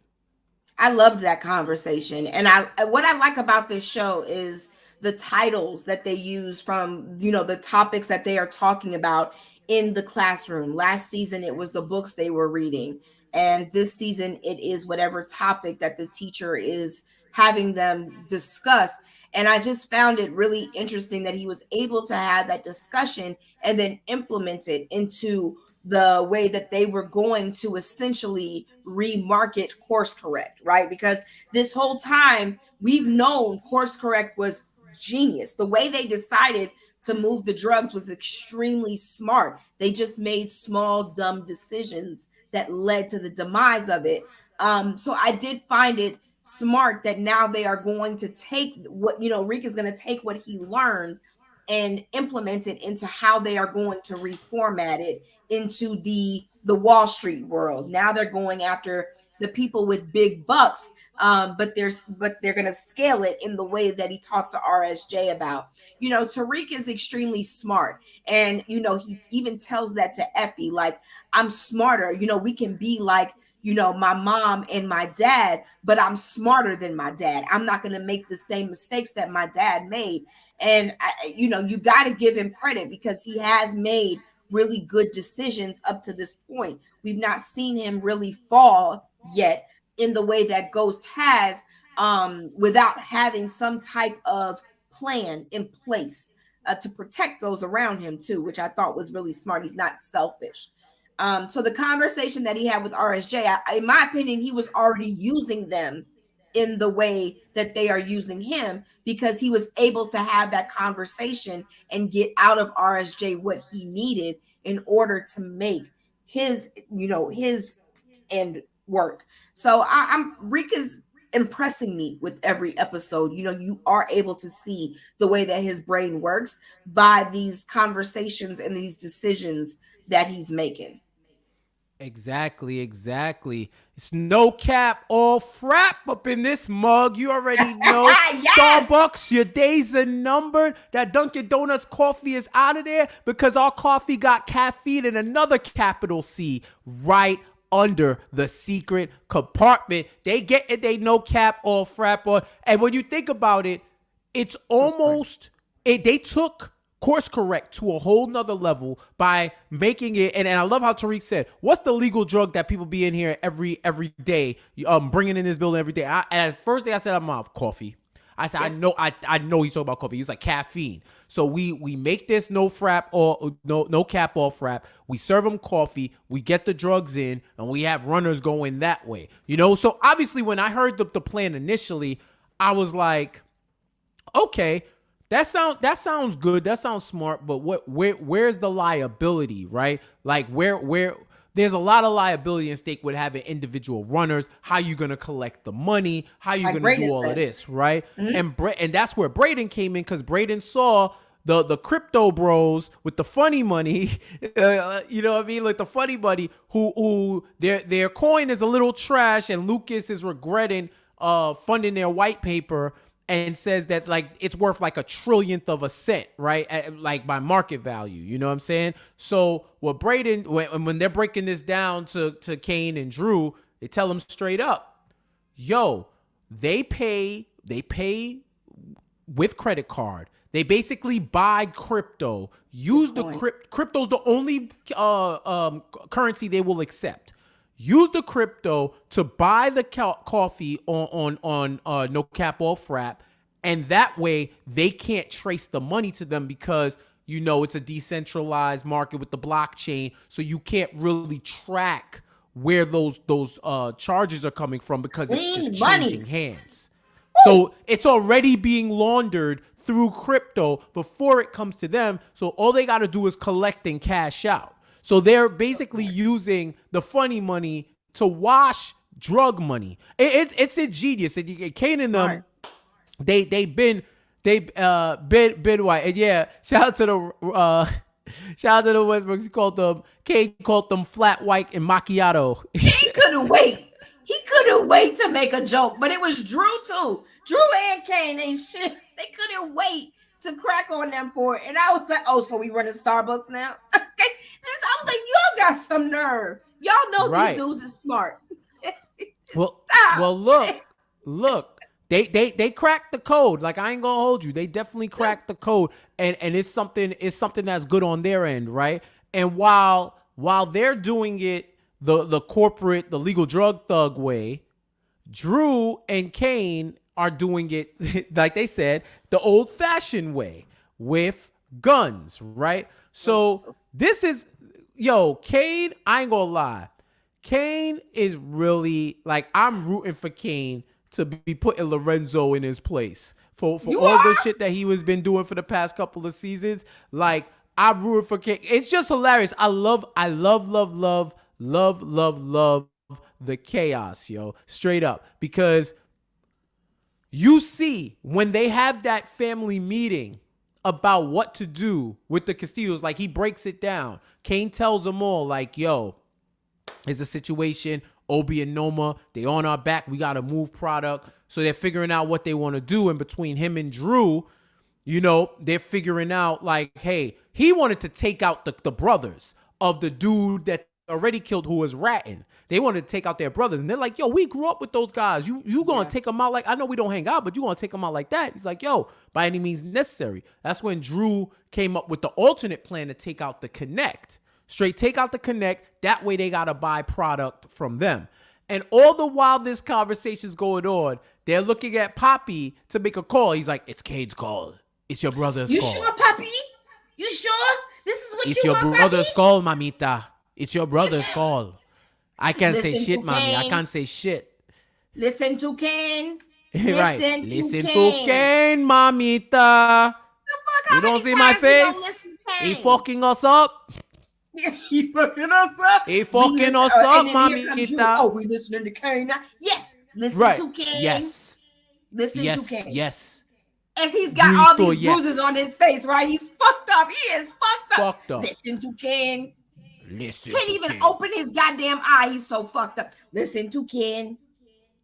I loved that conversation. And what I like about this show is the titles that they use from, the topics that they are talking about in the classroom. Last season, it was the books they were reading. And this season, it is whatever topic that the teacher is having them discuss. And I just found it really interesting that he was able to have that discussion and then implement it into the way that they were going to essentially remarket Course Correct, right? Because this whole time we've known Course Correct was genius. The way they decided to move the drugs was extremely smart. They just made small, dumb decisions that led to the demise of it. So I did find it smart that now they are going to take what, Rick is going to take what he learned and implement it into how they are going to reformat it into the Wall Street world. Now they're going after the people with big bucks, but they're going to scale it in the way that he talked to RSJ about. Tariq is extremely smart, and he even tells that to Effie, like, I'm smarter. We can be like, my mom and my dad, but I'm smarter than my dad. I'm not going to make the same mistakes that my dad made. And you got to give him credit because he has made really good decisions up to this point. We've not seen him really fall yet in the way that Ghost has, without having some type of plan in place to protect those around him too, which I thought was really smart. He's not selfish. So the conversation that he had with RSJ, in my opinion, he was already using them in the way that they are using him, because he was able to have that conversation and get out of RSJ what he needed in order to make his end work. So Rick is impressing me with every episode. You are able to see the way that his brain works by these conversations and these decisions that he's making. Exactly. It's no cap, all frap up in this mug. You already know. Yes! Starbucks, your days are numbered. That Dunkin' Donuts coffee is out of there because our coffee got caffeine and another capital C right under the secret compartment. They get it. They no cap, all frap. And when you think about it, it's almost they took Course Correct to a whole nother level by making it, and I love how Tariq said, what's the legal drug that people be in here every day, bringing in this building every day? At first day I said, I'm off coffee. I said, yeah. I know he's talking about coffee. He was like caffeine. So we make this no frap or no cap or frap. We serve them coffee. We get the drugs in, and we have runners going that way. So obviously when I heard the plan initially, I was like, okay, that sounds good. That sounds smart. But where's the liability, right? Like where there's a lot of liability in stake with having individual runners. How you gonna collect the money? How you gonna do all of this, right? Mm-hmm. And that's where Braden came in, because Braden saw the crypto bros with the funny money, you know what I mean? Like the funny money who their coin is a little trash, and Lucas is regretting funding their white paper, and says that like it's worth like 1/1,000,000,000 of a cent, right? Like by market value, you know what I'm saying? So what Braden, when they're breaking this down to Kane and Drew, they tell them straight up, yo, they pay with credit card. They basically buy crypto, use the crypto's the only currency they will accept. Use the crypto to buy the coffee on no cap or frap, and that way they can't trace the money to them because it's a decentralized market with the blockchain, so you can't really track where those charges are coming from because it's just changing hands. So it's already being laundered through crypto before it comes to them. So all they got to do is collect and cash out. So they're basically using the funny money to wash drug money. It's ingenious. And Kane and them, been white. And yeah, shout out to the Westbrooks. Kane called them flat white and macchiato. He couldn't wait. He couldn't wait to make a joke, but it was Drew too. Drew and Kane ain't shit. They couldn't wait to crack on them for it. And I was like, oh, so we running Starbucks now? I was like, y'all got some nerve. Y'all know these dudes is smart. Well, look. They cracked the code. Like, I ain't gonna hold you. They definitely cracked the code. And it's something that's good on their end, right? And while they're doing it the corporate, the legal drug thug way, Drew and Kane are doing it, like they said, the old-fashioned way with guns, right? So this is, Kane, I ain't gonna lie. Kane is really, like, I'm rooting for Kane to be putting Lorenzo in his place for all the shit that he was been doing for the past couple of seasons. Like, I'm rooting for Kane. It's just hilarious. I love the chaos, yo, straight up, because you see when they have that family meeting about what to do with the Castillos, like, he breaks it down. Kane tells them all, like, yo, it's a situation. Obi and Noma, they on our back. We got to move product. So they're figuring out what they want to do. And between him and Drew, they're figuring out, like, hey, he wanted to take out the brothers of the dude that already killed, who was ratting. They wanted to take out their brothers. And they're like, yo, we grew up with those guys. You going to take them out like, I know we don't hang out, but you going to take them out like that. He's like, yo, by any means necessary. That's when Drew came up with the alternate plan to take out the Connect. Straight take out the Connect. That way they got to buy product from them. And all the while this conversation's going on, they're looking at Poppy to make a call. He's like, it's Cade's call. It's your brother's call. You sure, Poppy? You sure? This is what it's you want, It's your brother's Poppy? Call, mamita. It's your brother's call. I can't say shit, mommy. I can't say shit. Listen to Ken. Right. Listen to Ken, mamita. You don't see my face? He fucking us up. He fucking us up. He fucking us up, mamita. Oh, we listening to Kane now? Yes. Listen to Kane. Yes. Listen to Kane. Yes. As he's got all these bruises on his face, right? He's fucked up. He is fucked up. Listen to Ken. Listen. Can't even open his goddamn eye. He's so fucked up. Listen to Ken.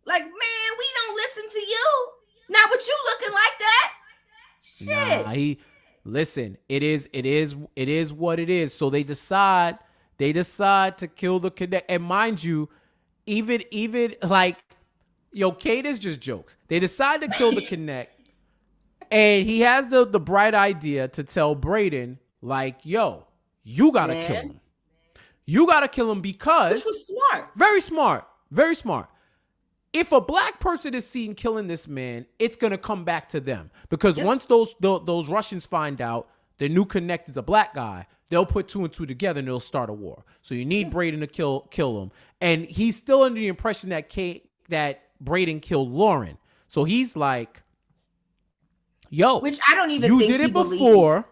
Like, man, we don't listen to you. Not with you looking like that. Shit. Nah, listen, it is what it is. So they decide to kill the Connect. And mind you, even like, Kate is just jokes. They decide to kill the Connect. And he has the bright idea to tell Brayden, like, yo, you gotta kill him. You gotta kill him because, which was smart. Very smart. Very smart. If a black person is seen killing this man, it's gonna come back to them. Because once those Russians find out the new Connect is a black guy, they'll put two and two together and they'll start a war. So you need Brayden to kill him. And he's still under the impression that Brayden killed Lauren. So he's like, yo, which I don't even you think did he it before, believes.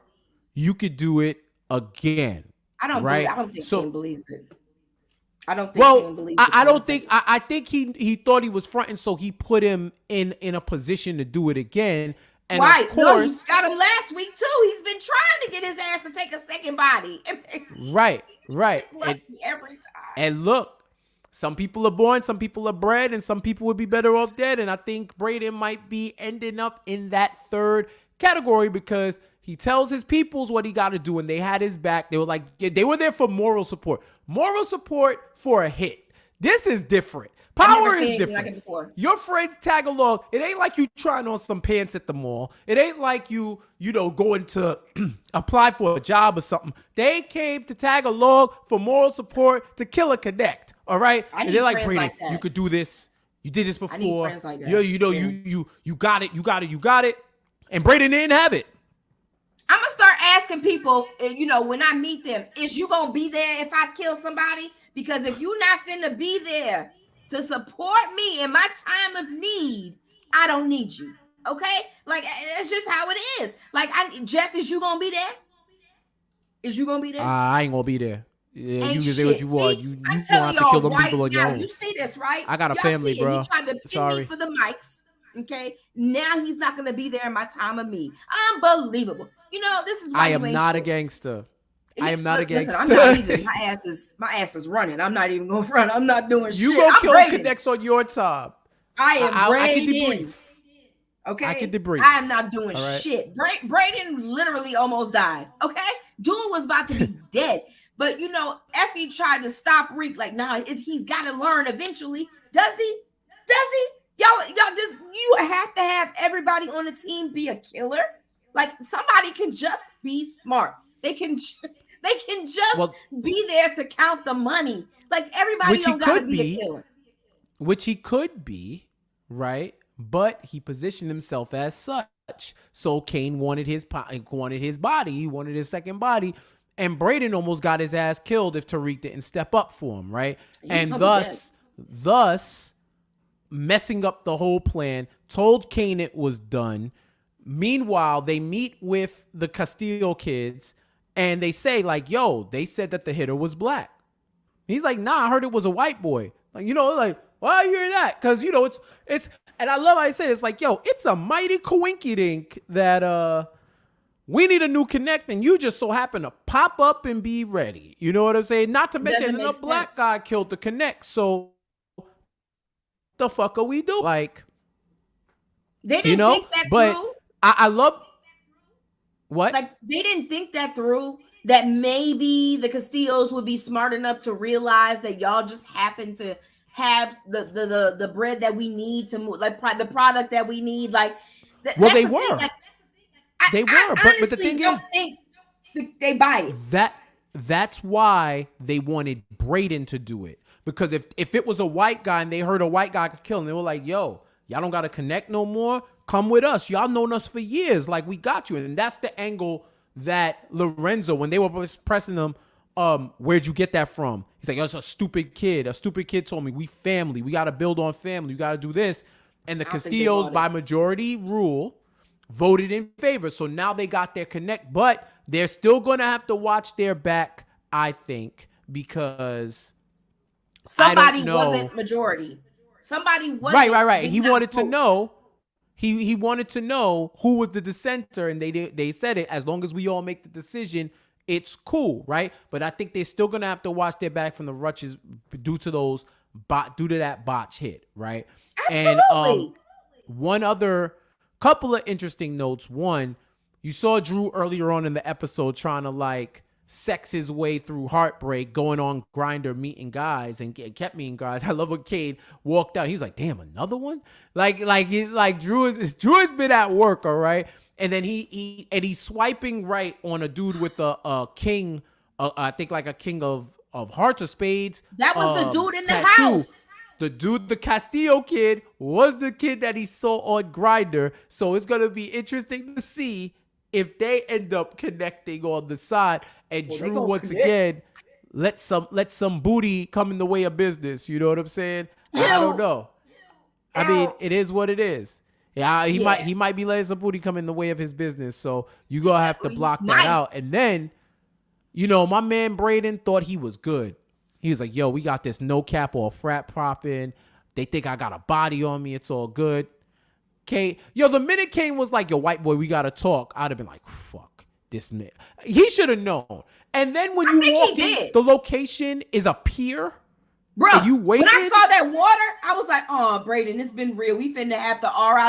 You could do it again. I don't think Kane believes it. I don't think Kane believes it. I think he thought he was fronting, so he put him in a position to do it again. And right. Of course, he got him last week too. He's been trying to get his ass to take a second body. Right. Every time. And look, some people are born, some people are bred, and some people would be better off dead. And I think Brayden might be ending up in that third category because he tells his peoples what he got to do, and they had his back. They were like, they were there for moral support. Moral support for a hit. This is different. Power is different. Like your friends tag along. It ain't like you trying on some pants at the mall. It ain't like you going to apply for a job or something. They came to tag along for moral support to kill a Connect. All right, and they're like, Brayden, you could do this. You did this before. I need friends like that. You got it. You got it. And Brayden didn't have it. I'm gonna start asking people, when I meet them, is you gonna be there if I kill somebody? Because if you're not finna be there to support me in my time of need, I don't need you. Okay? Like, it's just how it is. Like, Jeff, is you gonna be there? Is you gonna be there? I ain't gonna be there. Yeah, you Ain't can say what you shit. want. See, You I'm gonna telling have to kill y'all them right people on your now. own. You see this, right? I got a Y'all family, see it. He bro. tried to pin me Sorry. for the mics. Okay. Now he's not gonna be there in my time of me. Unbelievable. You know, this is why I you am ain't not a shit. gangster. I am not a Listen, I'm not gangster. either. My ass is running. I'm not even gonna run. I'm not doing You shit. go I'm kill braiding. connects on your time. I am I can braiding. debrief. I can Okay, debrief. I am not doing All right. shit. Braden literally almost died. Okay, dude was about to be dead, but you know, Effie tried to stop Reek. Like, nah, he's got to learn eventually. Does he? Does he? Y'all just you have to have everybody on the team be a killer. Like somebody can just be smart. They can just Well, be there to count the money. Like everybody which he don't got to could be a be, killer. right? But he positioned himself as such. So Kane wanted his body. He wanted his second body. And Braden almost got his ass killed if Tariq didn't step up for him, right? He's And gonna be dead. thus messing up the whole plan, told Kane it was done. Meanwhile, they meet with the Castillo kids and they say, like, yo, they said that the hitter was black. He's like, nah, I heard it was a white boy. Like, you know, like, well, you hear that? Because, you know, it's, and I love how I say it's like, yo, it's a mighty coinkydink that we need a new connect and you just so happen to pop up and be ready. You know what I'm saying? Not to mention Doesn't make another black sense. guy killed the connect. So the fuck are we doing? Like, They you didn't know, think that but through. I love what? Like they didn't think that through. That maybe the Castillos would be smart enough to realize that y'all just happen to have the bread that we need to move, like the product that we need. Like Well, that's they the thing. were. Like They I were. But the honestly thing don't is, think they buy it. that's why they wanted Braden to do it. Because if it was a white guy and they heard a white guy could kill him, they were like, yo, y'all don't got to connect no more. Come with us. Y'all known us for years. Like, we got you. And that's the angle that Lorenzo, when they were pressing him, where'd you get that from? He's like, oh, it's a stupid kid. A stupid kid told me we family. We got to build on family. We got to do this. And the I don't think they Castillos, bought it. by majority rule, voted in favor. So now they got their connect, but they're still going to have to watch their back, I think, because Somebody know. wasn't majority. Somebody wasn't. Right. Did He not wanted to vote. know. He wanted to know who was the dissenter, and they said it. As long as we all make the decision, it's cool, right? But I think they're still gonna have to watch their back from the rushes due to that botch hit, right? Absolutely. And one other couple of interesting notes. One, you saw Drew earlier on in the episode trying to like sex his way through heartbreak, going on Grindr, meeting guys, and kept meeting guys. I love when Cade walked out. He was like, "Damn, another one!" Like Drew has been at work, all right. And then he's swiping right on a dude with a king, I think like a king of hearts or spades. That was the dude in the tattoo. house. The dude, the Castillo kid, was the kid that he saw on Grindr. So it's gonna be interesting to see if they end up connecting on the side. And Drew once again let some booty come in the way of business. You know what I'm saying? I don't know. I mean, it is what it is. Yeah, he might be letting some booty come in the way of his business. So you gonna have to block that out. And then, you know, my man Braden thought he was good. He was like, yo, we got this no cap or frat popping. They think I got a body on me. It's all good. Kane, the minute Kane was like, yo, white boy, we got to talk, I'd have been like, fuck this man. He should have known. And then when you walk in, the location is a pier. Bro, you waited? When I saw that water, I was like, oh, Braden, it's been real. We finna have to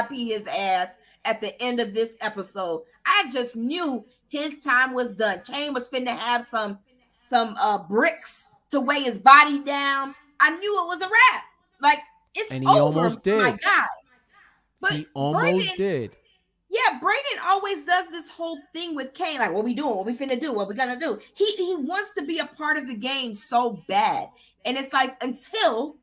RIP his ass at the end of this episode. I just knew his time was done. Kane was finna have some bricks to weigh his body down. I knew it was a wrap. Like, it's and he over, almost did. my God. But he almost did. Yeah, Braden always does this whole thing with Kane. Like, what we doing? What we finna do? What we gonna do? He wants to be a part of the game so bad. And it's like, until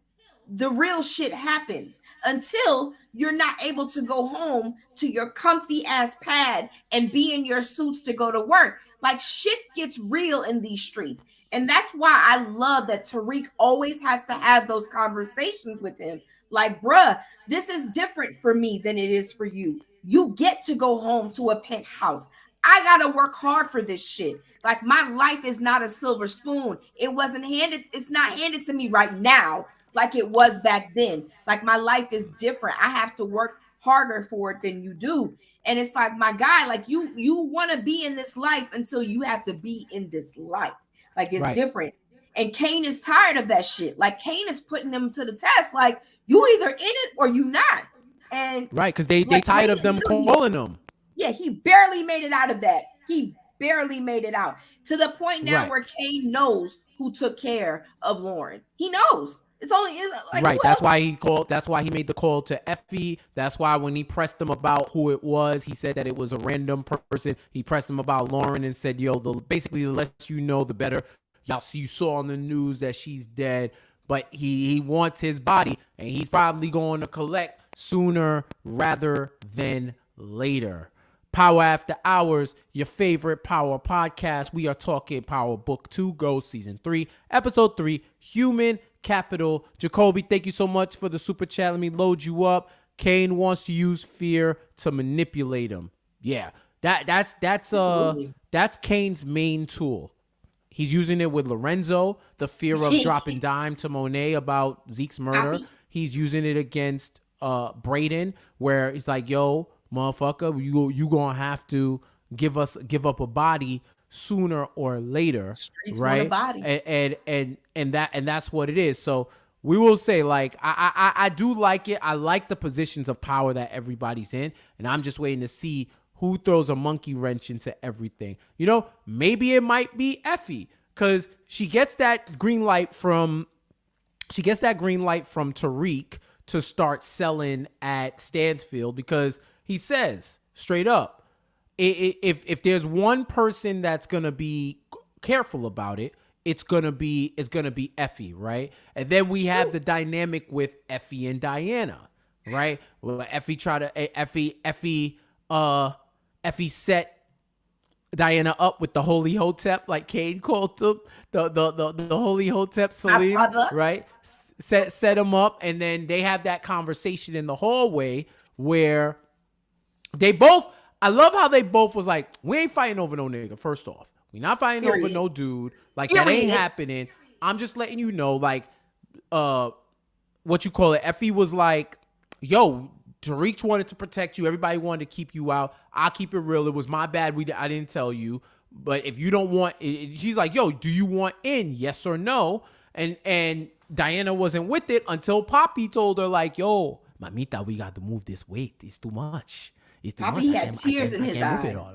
the real shit happens, until you're not able to go home to your comfy ass pad and be in your suits to go to work, like shit gets real in these streets. And that's why I love that Tariq always has to have those conversations with him. Like, bruh, this is different for me than it is for you. You get to go home to a penthouse. I gotta work hard for this shit. Like my life is not a silver spoon. It wasn't handed, it's not handed to me right now like it was back then. Like my life is different. I have to work harder for it than you do. And it's like, my guy, like you want to be in this life until you have to be in this life. Like it's Right. different. And Kane is tired of that shit. Like Kane is putting them to the test. Like you either in it or you not. And Right, because they like, tired Kane of them literally- calling them. yeah, he barely made it out of that. He barely made it out to the point now Right. where Kane knows who took care of Lauren. He knows. It's only like, Right. who That's else? why he called. That's why he made the call to Effie. That's why when he pressed him about who it was, he said that it was a random person. He pressed him about Lauren and said, "Yo, basically the less you know, the better." Y'all see, you saw on the news that she's dead, but he wants his body, and he's probably going to collect sooner rather than later. Power After Hours, your favorite power podcast. We are talking Power Book 2, Ghost Season 3, Episode 3, Human Capital. Jacoby, thank you so much for the super chat. Let me load you up. Kane wants to use fear to manipulate him. Yeah, that's Absolutely. Kane's main tool. He's using it with Lorenzo, the fear of dropping dime to Monet about Zeke's murder. Copy. He's using it against Brayden, where he's like, "Yo, motherfucker, you gonna have to give up a body sooner or later." Streets want a right? body. And that's what it is. So we will say, like, I do like it. I like the positions of power that everybody's in, and I'm just waiting to see who throws a monkey wrench into everything. You know, maybe it might be Effie, because she gets that green light from Tariq to start selling at Stansfield, because he says straight up, if there's one person that's gonna be careful about it, it's gonna be Effie, right? And then we have the dynamic with Effie and Diana, right? Well, Effie set Diana up with the Holy Hotep, like Cade called them, the Holy Hotep Salim, brother. right? Set him up, and then they have that conversation in the hallway where they both, I love how they both was like, we ain't fighting over no nigga. First off, we not fighting over Period. no dude. Like, that ain't Period. happening. I'm just letting you know, like, what you call it. Effie was like, yo, Tariq wanted to protect you. Everybody wanted to keep you out. I'll keep it real. It was my bad. I didn't tell you. But if you don't want, she's like, yo, do you want in? Yes or no? And Diana wasn't with it until Poppy told her, like, yo, mamita, we got to move this weight. It's too much. It's too Poppy much. had tears in his move it eyes. all.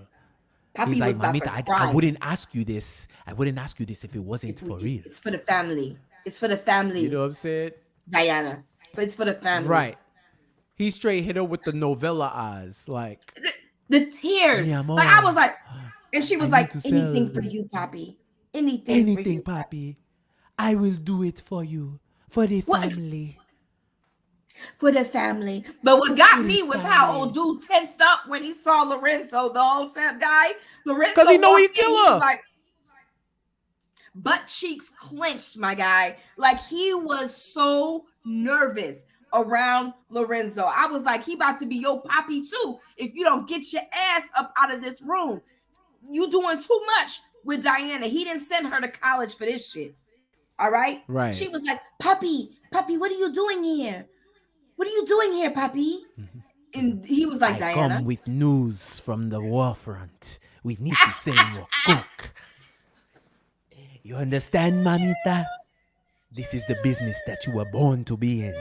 Poppy He's like, was about mamita, to cry. I wouldn't ask you this. I wouldn't ask you this if it wasn't for real. It's for the family. It's for the family, You know what I'm saying? Diana. But it's for the family. Right. He straight hit her with the novella eyes. Like, The tears. Mi amor. Like I was like, and she was I like, need to anything sell- for you, Poppy. Anything for you. anything, Papi. I will do it for you. For the What? family. For the family. But what got For the me was how family. old dude tensed up when he saw Lorenzo, the whole time guy. Lorenzo, 'Cause he know he walked in, kill was her. like, butt cheeks clenched, my guy. Like he was so nervous around Lorenzo. I was like, he about to be your Poppy too. If you don't get your ass up out of this room, you doing too much with Diana. He didn't send her to college for this shit. All right. Right. She was like, Puppy, what are you doing here? What are you doing here, Puppy? And he was like, I Diana. come with news from the war front. We need to sell more coke. You understand, mamita? This is the business that you were born to be in.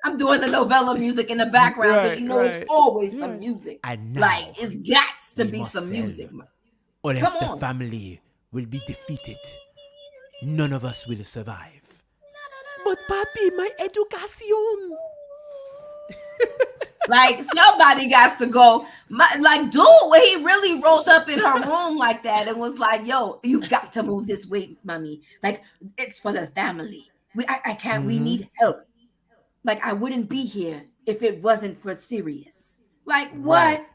I'm doing the novella music in the background because Right, you know right. it's always some music. And now, Like it's got to we be must some sell. music. Or else Come the on. family will be defeated. None of us will survive. But papi, my education. Like somebody got to go. Like dude, when he really rolled up in her room like that and was like, "Yo, you got to move this weight, mommy. Like it's for the family. I can't. We need help. Like I wouldn't be here if it wasn't for serious. Like what? Right.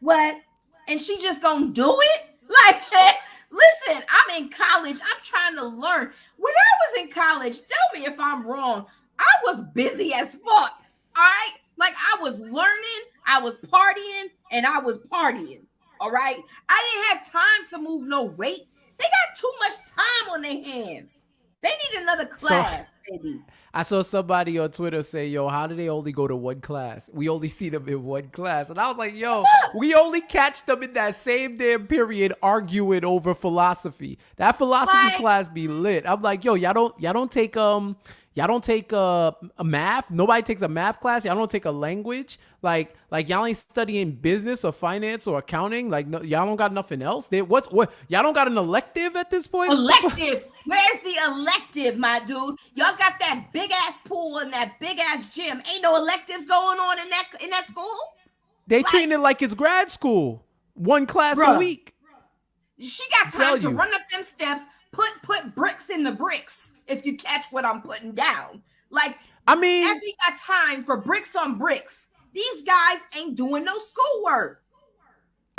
What? And she just gonna do it? Like listen, I'm in college. I'm trying to learn. When I was in college, tell me if I'm wrong. I was busy as fuck. All right. Like I was learning, I was partying, and I was partying. All right. I didn't have time to move no weight. They got too much time on their hands. They need another So class, baby. I saw somebody on Twitter say, "Yo, how do they only go to one class? We only see them in one class." And I was like, "Yo, we only catch them in that same damn period arguing over philosophy. That philosophy Like, class be lit." I'm like, "Yo, y'all don't take a math. Nobody takes a math class. Y'all don't take a language. Like y'all ain't studying business or finance or accounting. Like no, y'all don't got nothing else. What? Y'all don't got an elective at this point? elective. Where's the elective, my dude? Y'all got that big ass pool and that big ass gym. Ain't no electives going on in that school. They Like, treating it like it's grad school. One class a bruh, week. she got time to You. run up them steps, put bricks in the bricks, if you catch what I'm putting down. Like, I mean, Effie got time for bricks on bricks. These guys ain't doing no schoolwork.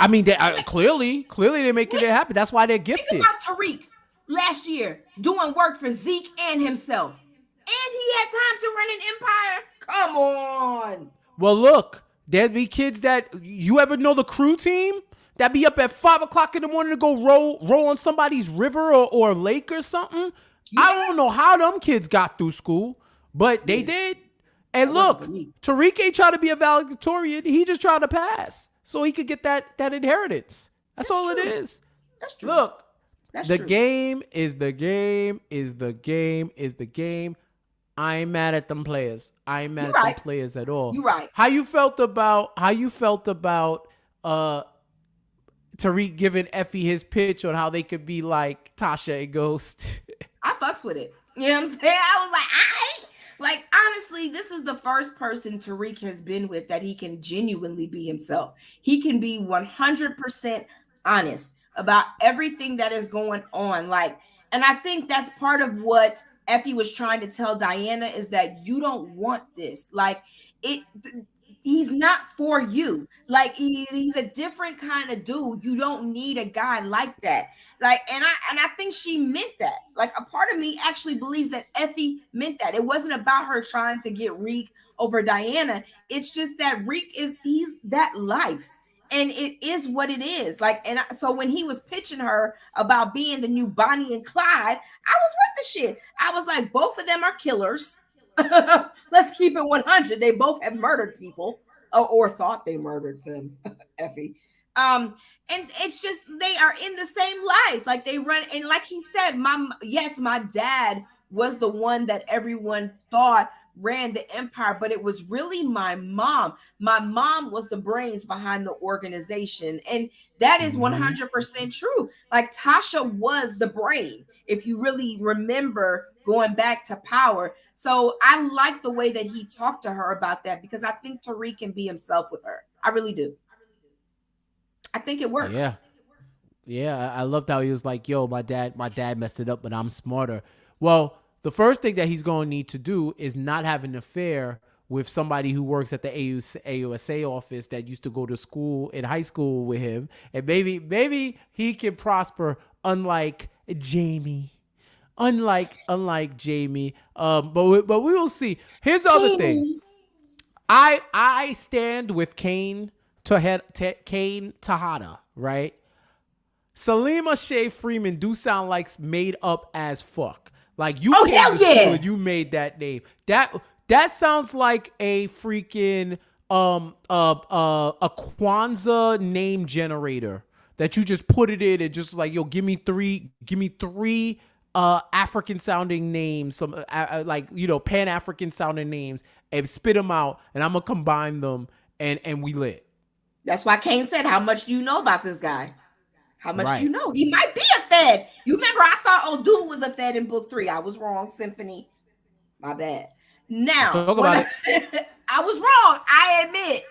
they clearly they're making it happen. That's why they're Think gifted. about Tariq last year doing work for Zeke and himself. And he had time to run an empire. Come on. Well, look, there'd be kids that you ever know the crew team that be up at 5:00 in the morning to go roll on somebody's river or lake or something. Yeah. I don't know how them kids got through school, but they did. And look, Tariq ain't trying to be a valedictorian. He just tried to pass so he could get that inheritance. That's all true. it is. That's true. Look, That's the true. game is the game is the game is the game. I ain't mad at them players. I ain't mad at them players at all. You right. How you felt about Tariq giving Effie his pitch on how they could be like Tasha and Ghost? I fucks with it. You know what I'm saying? I was like, honestly, this is the first person Tariq has been with that he can genuinely be himself. He can be 100% honest about everything that is going on. Like, and I think that's part of what Effie was trying to tell Diana is that you don't want this. Like, he's not for you. Like, he's a different kind of dude. You don't need a guy like that. Like, and I think she meant that. Like, a part of me actually believes that Effie meant that. It wasn't about her trying to get Reek over Diana. It's just that Reek he's that life. And it is what it is. Like, and so when he was pitching her about being the new Bonnie and Clyde, I was with the shit. I was like, both of them are killers. Let's keep it 100. They both have murdered people or thought they murdered them, Effie. And it's just they are in the same life. Like, they run, and like he said, my dad was the one that everyone thought ran the empire, but it was really my mom. My mom was the brains behind the organization, and that is 100% true. Like, Tasha was the brain, if you really remember going back to Power. So I like the way that he talked to her about that, because I think Tariq can be himself with her. I really do. I think it works. Yeah, I loved how he was like, "Yo, my dad messed it up, but I'm smarter." Well, the first thing that he's going to need to do is not have an affair with somebody who works at the AUSA office that used to go to school in high school with him, and maybe he can prosper, unlike Jamie. Unlike Jamie. But we will see. Here's the other thing. I stand with Kane Tejada, right? Salima Shea Freeman do sound like made up as fuck. Like, you came to school and you made that name. That sounds like a freaking a Kwanzaa name generator that you just put it in and just like, yo, give me three African sounding names, some like, you know, Pan-African sounding names, and spit them out, and I'm gonna combine them, and we lit. That's why Kane said, how much do you know about this guy? How much do you know? He might be a Fed. You remember, I thought Odu was a Fed in book 3. I was wrong, Symphony. My bad. Now, I was wrong, I admit.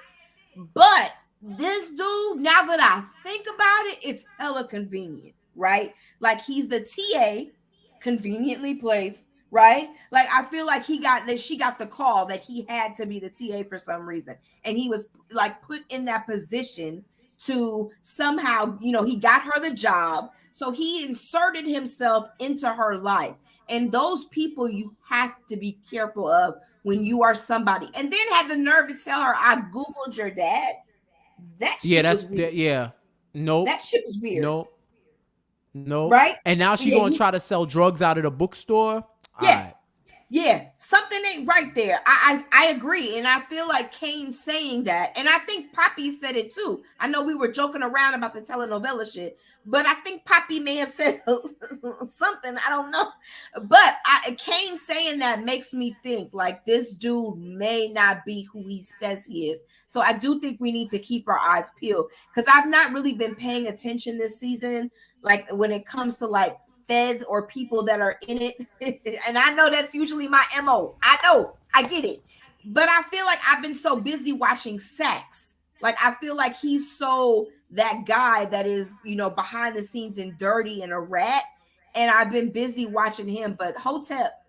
But this dude, now that I think about it, it's hella convenient, right? Like, he's the TA, conveniently placed, right? Like, I feel like she got the call that he had to be the TA for some reason. And he was like put in that position to somehow, you know, he got her the job. So he inserted himself into her life. And those people you have to be careful of when you are somebody. And then had the nerve to tell her, I Googled your dad. That shit was weird. Nope. That shit was weird. Nope. Right? And now she gonna try to sell drugs out of the bookstore. Yeah. All right. Yeah, something ain't right there. I agree, and I feel like Kane's saying that, and I think Poppy said it too. I know we were joking around about the telenovela shit, but I think Poppy may have said something. I don't know, but Kane saying that makes me think like this dude may not be who he says he is. So I do think we need to keep our eyes peeled because I've not really been paying attention this season, like when it comes to like feds or people that are in it. And I know that's usually my MO. I know, I get it. But I feel like I've been so busy watching Saxe. Like I feel like he's so that guy that is, you know, behind the scenes and dirty and a rat. And I've been busy watching him. But Hotep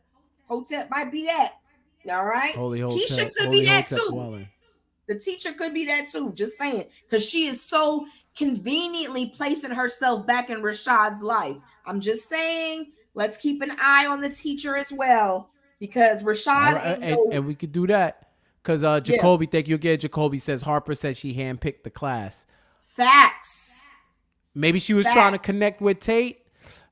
might be that. All right. Holy Keisha could be that too. The teacher could be that too. Just saying. Because she is so conveniently placing herself back in Rashad's life. I'm just saying, let's keep an eye on the teacher as well, because Rashad right, and we could do that because Jacoby, thank you again. Jacoby says Harper said she handpicked the class. Facts. Maybe she was trying to connect with Tate.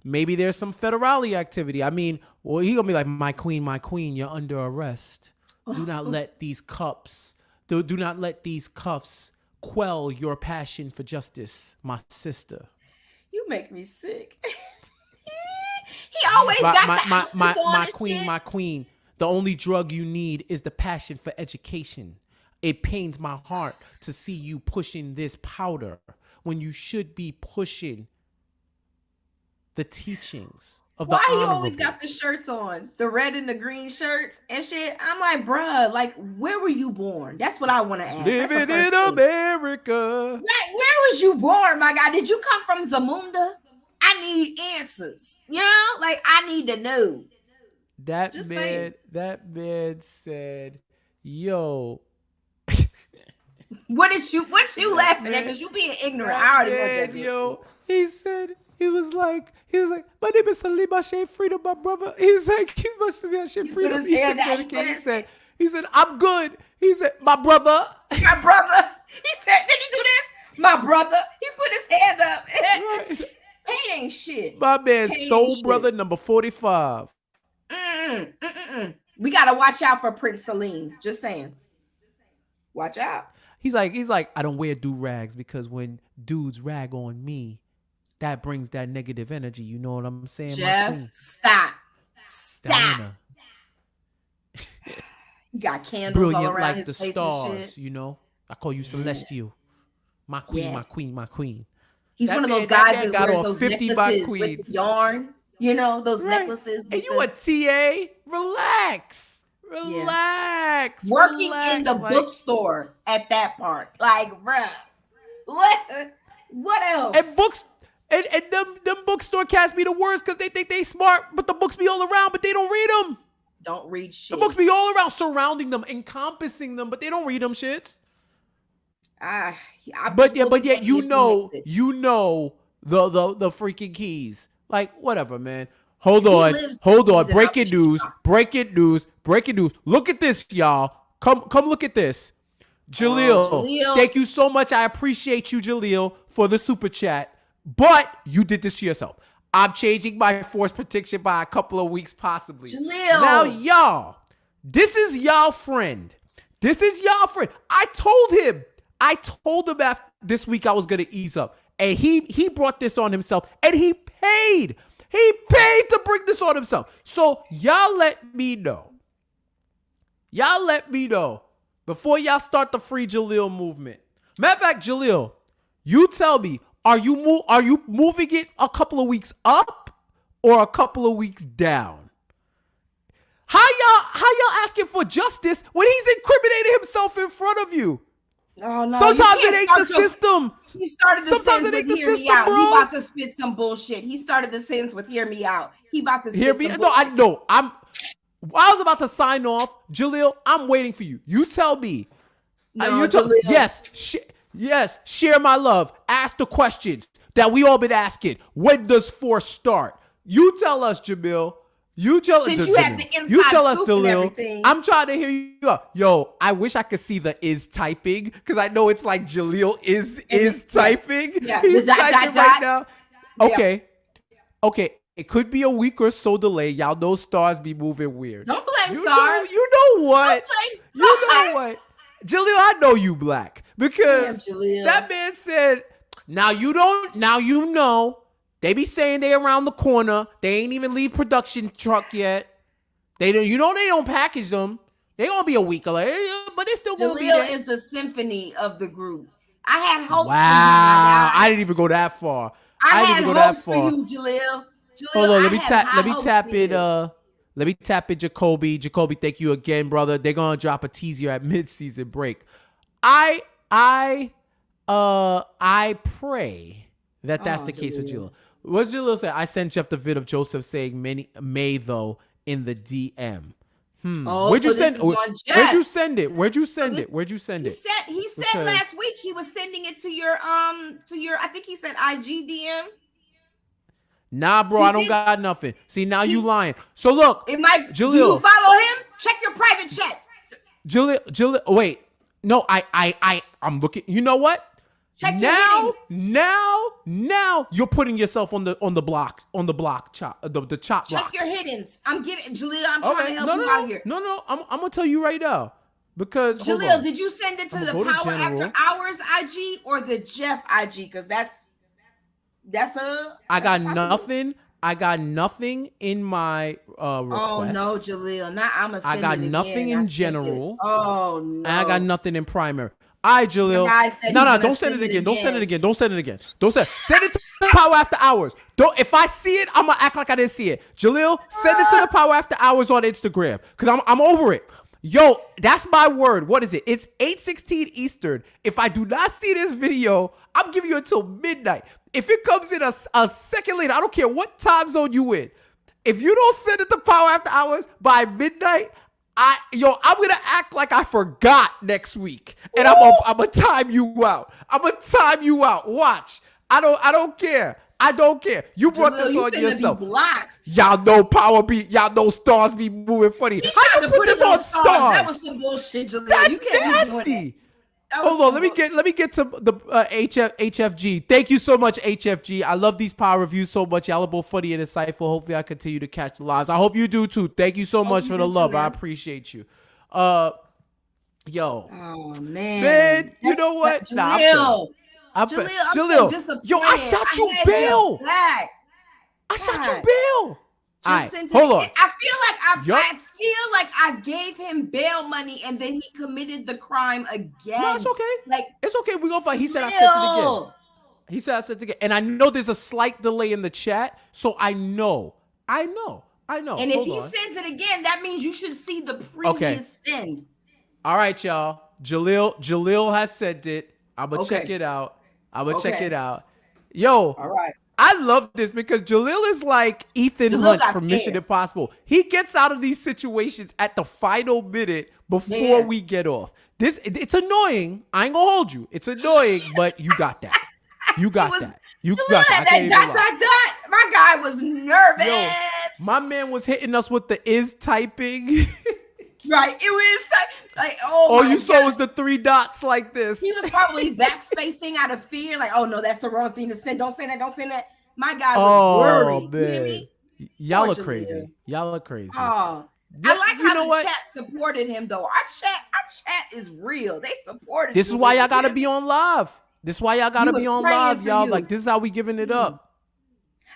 Maybe there's some federale activity. I mean, well, he gonna be like, my queen, you're under arrest. Do not let these cuffs quell your passion for justice, my sister. You make me sick. He always got my queen. The only drug you need is the passion for education. It pains my heart to see you pushing this powder when you should be pushing the teachings of the honorable. Why he always got the shirts on, the red and the green shirts and shit? I'm like, bruh, like, where were you born? That's what I want to ask. Living in America. Like, where was you born, my guy? Did you come from Zamunda? I need answers. You know, like I need to know. That man said, "Yo." What you laughing at? Because you being ignorant. I already know that. Yo, he was like, my name is Salim Hashem Freedom, my brother. He's like, he must be Hashem Freedom. He said, I'm good. He said, my brother. My brother. He said, did he do this? My brother. He put his hand up. Right. He ain't shit. My man's soul brother number 45. We gotta watch out for Prince Salim. Just saying. Watch out. He's like, I don't wear do-rags because when dudes rag on me, that brings that negative energy. You know what I'm saying? Jeff, stop. You got candles brilliant all around like his the face stars, and shit. you know? I call you Celestial. My queen, my queen, my queen. He's that one of man, those guys that that wears off those 50 necklaces with yarn. You know, those necklaces. And you a TA? Relax. Working in the bookstore at that part. Like, bruh. What else? And books and them bookstore cats be the worst because they think they smart, but the books be all around, but they don't read them. Don't read shit. The books be all around, surrounding them, encompassing them, but they don't read them shits. But yet you know the freaking keys. Like, whatever, man. Hold on. Breaking news. Look at this, y'all. Come look at this. Jaleel, thank you so much. I appreciate you, Jaleel, for the super chat. But you did this to yourself. I'm changing my force prediction by a couple of weeks, possibly. Jaleel. Now, y'all, this is y'all friend. I told him after this week I was gonna ease up, and he brought this on himself, and he paid. He paid to bring this on himself. So y'all let me know. Before y'all start the Free Jaleel movement. Matter of fact, Jaleel, you tell me, are you moving it a couple of weeks up or a couple of weeks down? How y'all asking for justice when he's incriminating himself in front of you? Oh, no, sometimes it ain't the system. He started the Sometimes sentence it ain't with the hear system, me out. bro. He about to spit some bullshit. He started the sentence with hear me out. He about to spit some bullshit. No, I know. I was about to sign off. Jaleel, I'm waiting for you. You tell me. Yes, share my love. Ask the questions that we all been asking. When does force start? You tell us, Jamil. You tell Since you have the inside you tell us, scoop and Dalil. everything. I'm trying to hear you out. Yo, I wish I could see the is typing because I know it's like Jaleel is typing. Yeah. He's Dot, typing dot, right dot. now. Yeah. Okay. Okay. It could be a week or so delay. Y'all know stars be moving weird. Don't blame You stars. you know what? Don't blame You know stars. what? Jaleel, I know you black because Damn, Jaleel. that man said, now you know. They be saying they around the corner. They ain't even leave production truck yet. They don't package them. They gonna be a week away, but they still gonna be there. Jaleel is the symphony of the group. I had hopes Wow, for you, my guy. I didn't even go that far. I didn't had even go that hopes for far. you, Jaleel. Hold on, let me I had high hopes tap for it. you. Let me tap it, Jacoby. Jacoby, thank you again, brother. They're gonna drop a teaser at mid-season break. I pray that that's the case with Jaleel. What's Jaleel say? I sent Jeff the vid of Joseph saying May though in the DM. Oh, Where'd you so this send? is on Jeff. Where'd you send it? Where'd you send this- it? Where'd you send He it? said Because- last week he was sending it to your I think he said IG DM. Nah, bro, He I don't did- got nothing. See, now you lying. So look, It might. Jaleel. Do you follow him? Check your private chats. Jaleel, wait. No, I'm looking. You know what? Check your hittings. Now you're putting yourself on the block chop the chop Check block. your hittings. I'm giving Jaleel. I'm trying to help no, you no, out here. no. I'm gonna tell you right now because hold Jaleel, on. did you send it to I'ma the go to Power General. After Hours IG or the Jeff IG? Because that's a. I got that's a possibility. nothing. I got nothing in my request. Oh no, Jaleel. Now I'm I got nothing in general. Oh no. And I got nothing in primary. All right, Jaleel. guy said No, he's no, gonna don't send send it it again. Don't send it again. again. Don't send it again. Send it to Power After Hours. Don't. If I see it, I'm gonna act like I didn't see it. Jaleel, send it to the Power After Hours on Instagram because I'm over it. Yo, that's my word. What is it? It's 8:16 Eastern. If I do not see this video, I'm giving you until midnight. If it comes in a second later, I don't care what time zone you in. If you don't send it to Power After Hours by midnight, I'm gonna act like I forgot next week, and I'm gonna time you out. I'm gonna time you out. Watch. I don't care. I don't care. You brought Jaleel, this you on finna yourself. Be blocked. Y'all know stars be moving funny. He How tried you to put this it on That stars? was some bullshit, Jaleel. That's you can't be doing nasty. that. That was Hold on, some let me get to the HFG. Thank you so much, HFG. I love these power reviews so much. Y'all are both funny and insightful. Hopefully, I continue to catch the lives. I hope you do too. Thank you so much you for the do too, love. I man. appreciate you. Yo, Oh man. man, you know what? Nah, Jaleel. I'm Jaleel, fa- I'm so Jaleel, disappointed. yo, I shot you had bail. your back. I shot you God. bail. Just All right, sent hold it. on. Yup. I feel like I gave him bail money and then he committed the crime again. No, it's okay. Like It's okay. We're gonna fight. He said I sent it again. Jaleel. He said I sent it again. And I know there's a slight delay in the chat, so I know. And if Hold he on. sends it again, that means you should see the previous send. All right, y'all. Jaleel has sent it. I'm gonna check Okay. it out. Check Okay. it out. Yo, All right. I love this because Jaleel is like Ethan Jaleel Hunt got from Mission scared. Impossible. He gets out of these situations at the final minute before Yeah. we get off. It's annoying. I ain't gonna hold you. It's annoying, but you got that. You got was- that. You Jaleel got had that. I can't that even dot lie. dot dot. My guy was nervous. Yo, my man was hitting us with the is typing. Right. It was like oh All my you saw God. was the 3 dots like this. He was probably backspacing out of fear, like, oh no, that's the wrong thing to send. Don't send that. Don't send that. My guy was worried. You hear me? Y'all are Poor crazy. Jaleel. Y'all are crazy. Oh, Yeah, I like you how know the what? chat supported him though. Our chat is real. They supported. This is Jaleel. why y'all gotta be on live. This is why y'all gotta was be on praying live, for y'all. you. Like this is how we giving it up.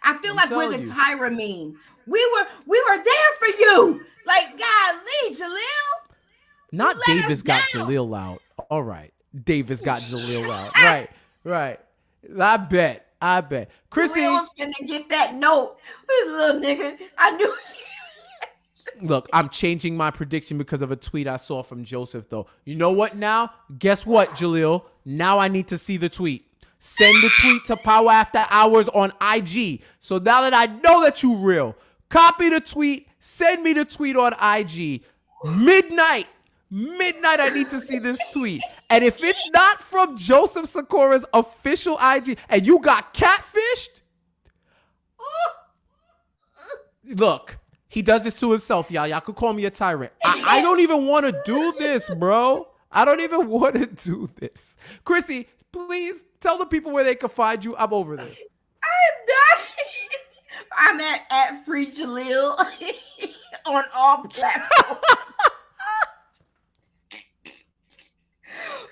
I feel I'm like we're telling the you. Tyra meme. We were there for you. Like, golly, Jaleel. Not let us Davis got down. Jaleel out. All right. Davis got Jaleel out. Right. I bet. Krissy, Jaleel was finna get that note. This little nigga. I knew. look, I'm changing my prediction because of a tweet I saw from Joseph, though. You know what now? Guess what, Jaleel? Now I need to see the tweet. Send the tweet to Power After Hours on IG. So now that I know that you real, copy the tweet, send me the tweet on IG. Midnight, I need to see this tweet. And if it's not from Joseph Sakura's official IG and you got catfished, look, He does this to himself, y'all. Y'all could call me a tyrant. I don't even want to do this, bro. I don't even want to do this. Krissy, please tell the people where they can find you. I'm over this. I'm at Free Jaleel on all platforms.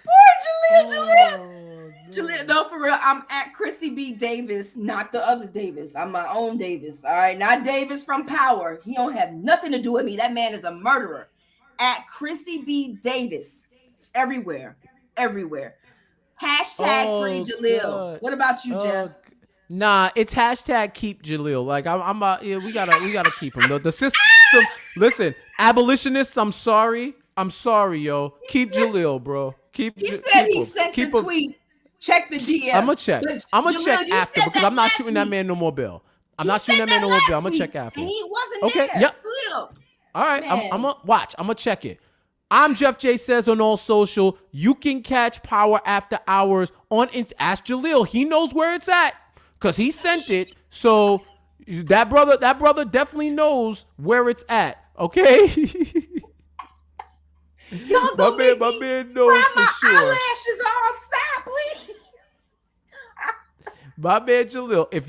Poor Jaleel. No, for real. I'm at Krissy B. Davis, not the other Davis. I'm my own Davis. All right, not Davis from Power. He don't have nothing to do with me. That man is a murderer. At Krissy B. Davis, everywhere. Hashtag Free Jaleel. God. What about you, Jeff? Nah, it's hashtag keep Jaleel. Like yeah, we gotta keep him. The system. Listen, abolitionists. I'm sorry, yo. Keep Jaleel, bro. He sent the tweet. Check the DM. I'm gonna check. I'm gonna check after because I'm not shooting that man no more bail. I'm not shooting that man no more bail. I'm gonna check after. And he wasn't there. Yep. All right. I'm gonna watch. I'm gonna check it. I'm Jeff J Says on all social. You can catch Power After Hours on Ask Jaleel. He knows where it's at because he sent it. So that brother definitely knows where it's at. Okay. My man knows for sure. Eyelashes off. Stop, please. My man Jaleel, if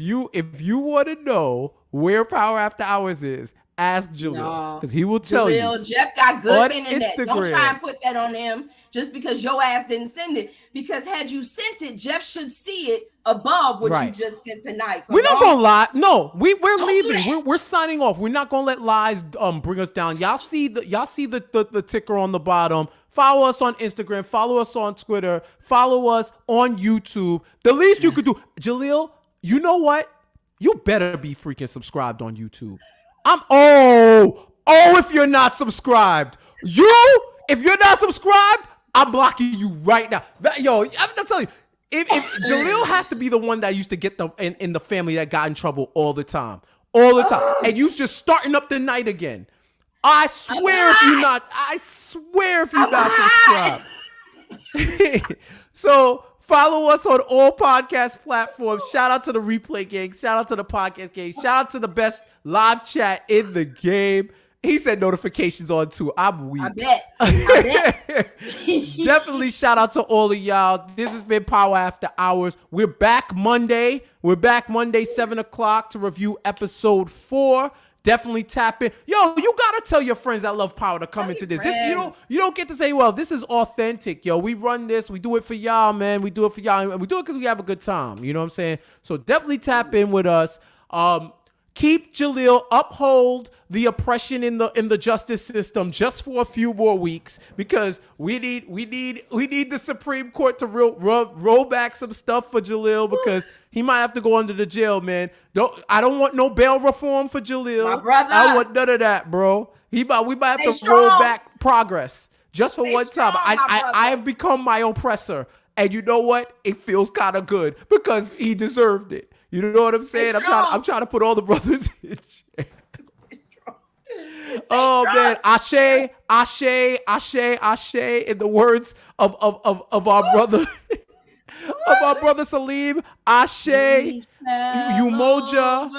you want to know where Power After Hours is, ask Jaleel because he will tell you. Jeff got good internet. Instagram. Don't try and put that on him just because your ass didn't send it. Because had you sent it, Jeff should see it above what you just sent tonight. So we're not gonna lie. No, we're leaving. We're signing off. We're not gonna let lies bring us down. Y'all see the ticker on the bottom. Follow us on Instagram. Follow us on Twitter. Follow us on YouTube. The least you could do, Jaleel. You know what? You better be freaking subscribed on YouTube. If you're not subscribed, if you're not subscribed, I'm blocking you right now. Yo, I'm telling you, if Jaleel has to be the one that used to get in the family that got in trouble all the time, and you just starting up the night again. I swear if you're not subscribed. So follow us on all podcast platforms. Shout out to the replay gang. Shout out to the podcast gang. Shout out to the best live chat in the game. He said notifications on too. I'm weak. I bet. Definitely shout out to all of y'all. This has been Power After Hours. We're back Monday. 7 o'clock to review episode 4. Definitely tap in. Yo, you gotta tell your friends that love Power to come into this. You don't get to say, well, this is authentic. Yo, we run this. We do it for y'all, man. We do it for y'all. And we do it because we have a good time. You know what I'm saying? So definitely tap in with us. Keep Jaleel, uphold the oppression in the justice system just for a few more weeks because we need the Supreme Court to roll back some stuff for Jaleel because he might have to go under the jail, man. I don't want no bail reform for Jaleel. My brother. I don't want none of that, bro. We might have to roll back progress just for one time. I have become my oppressor, and you know what? It feels kind of good because he deserved it. You know what I'm saying? I'm trying to put all the brothers in jail. Man, Ashe, in the words of our brother Salim, Ashe, Umoja,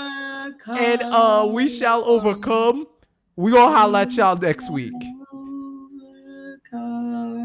and we shall overcome. We gonna holla at y'all next week.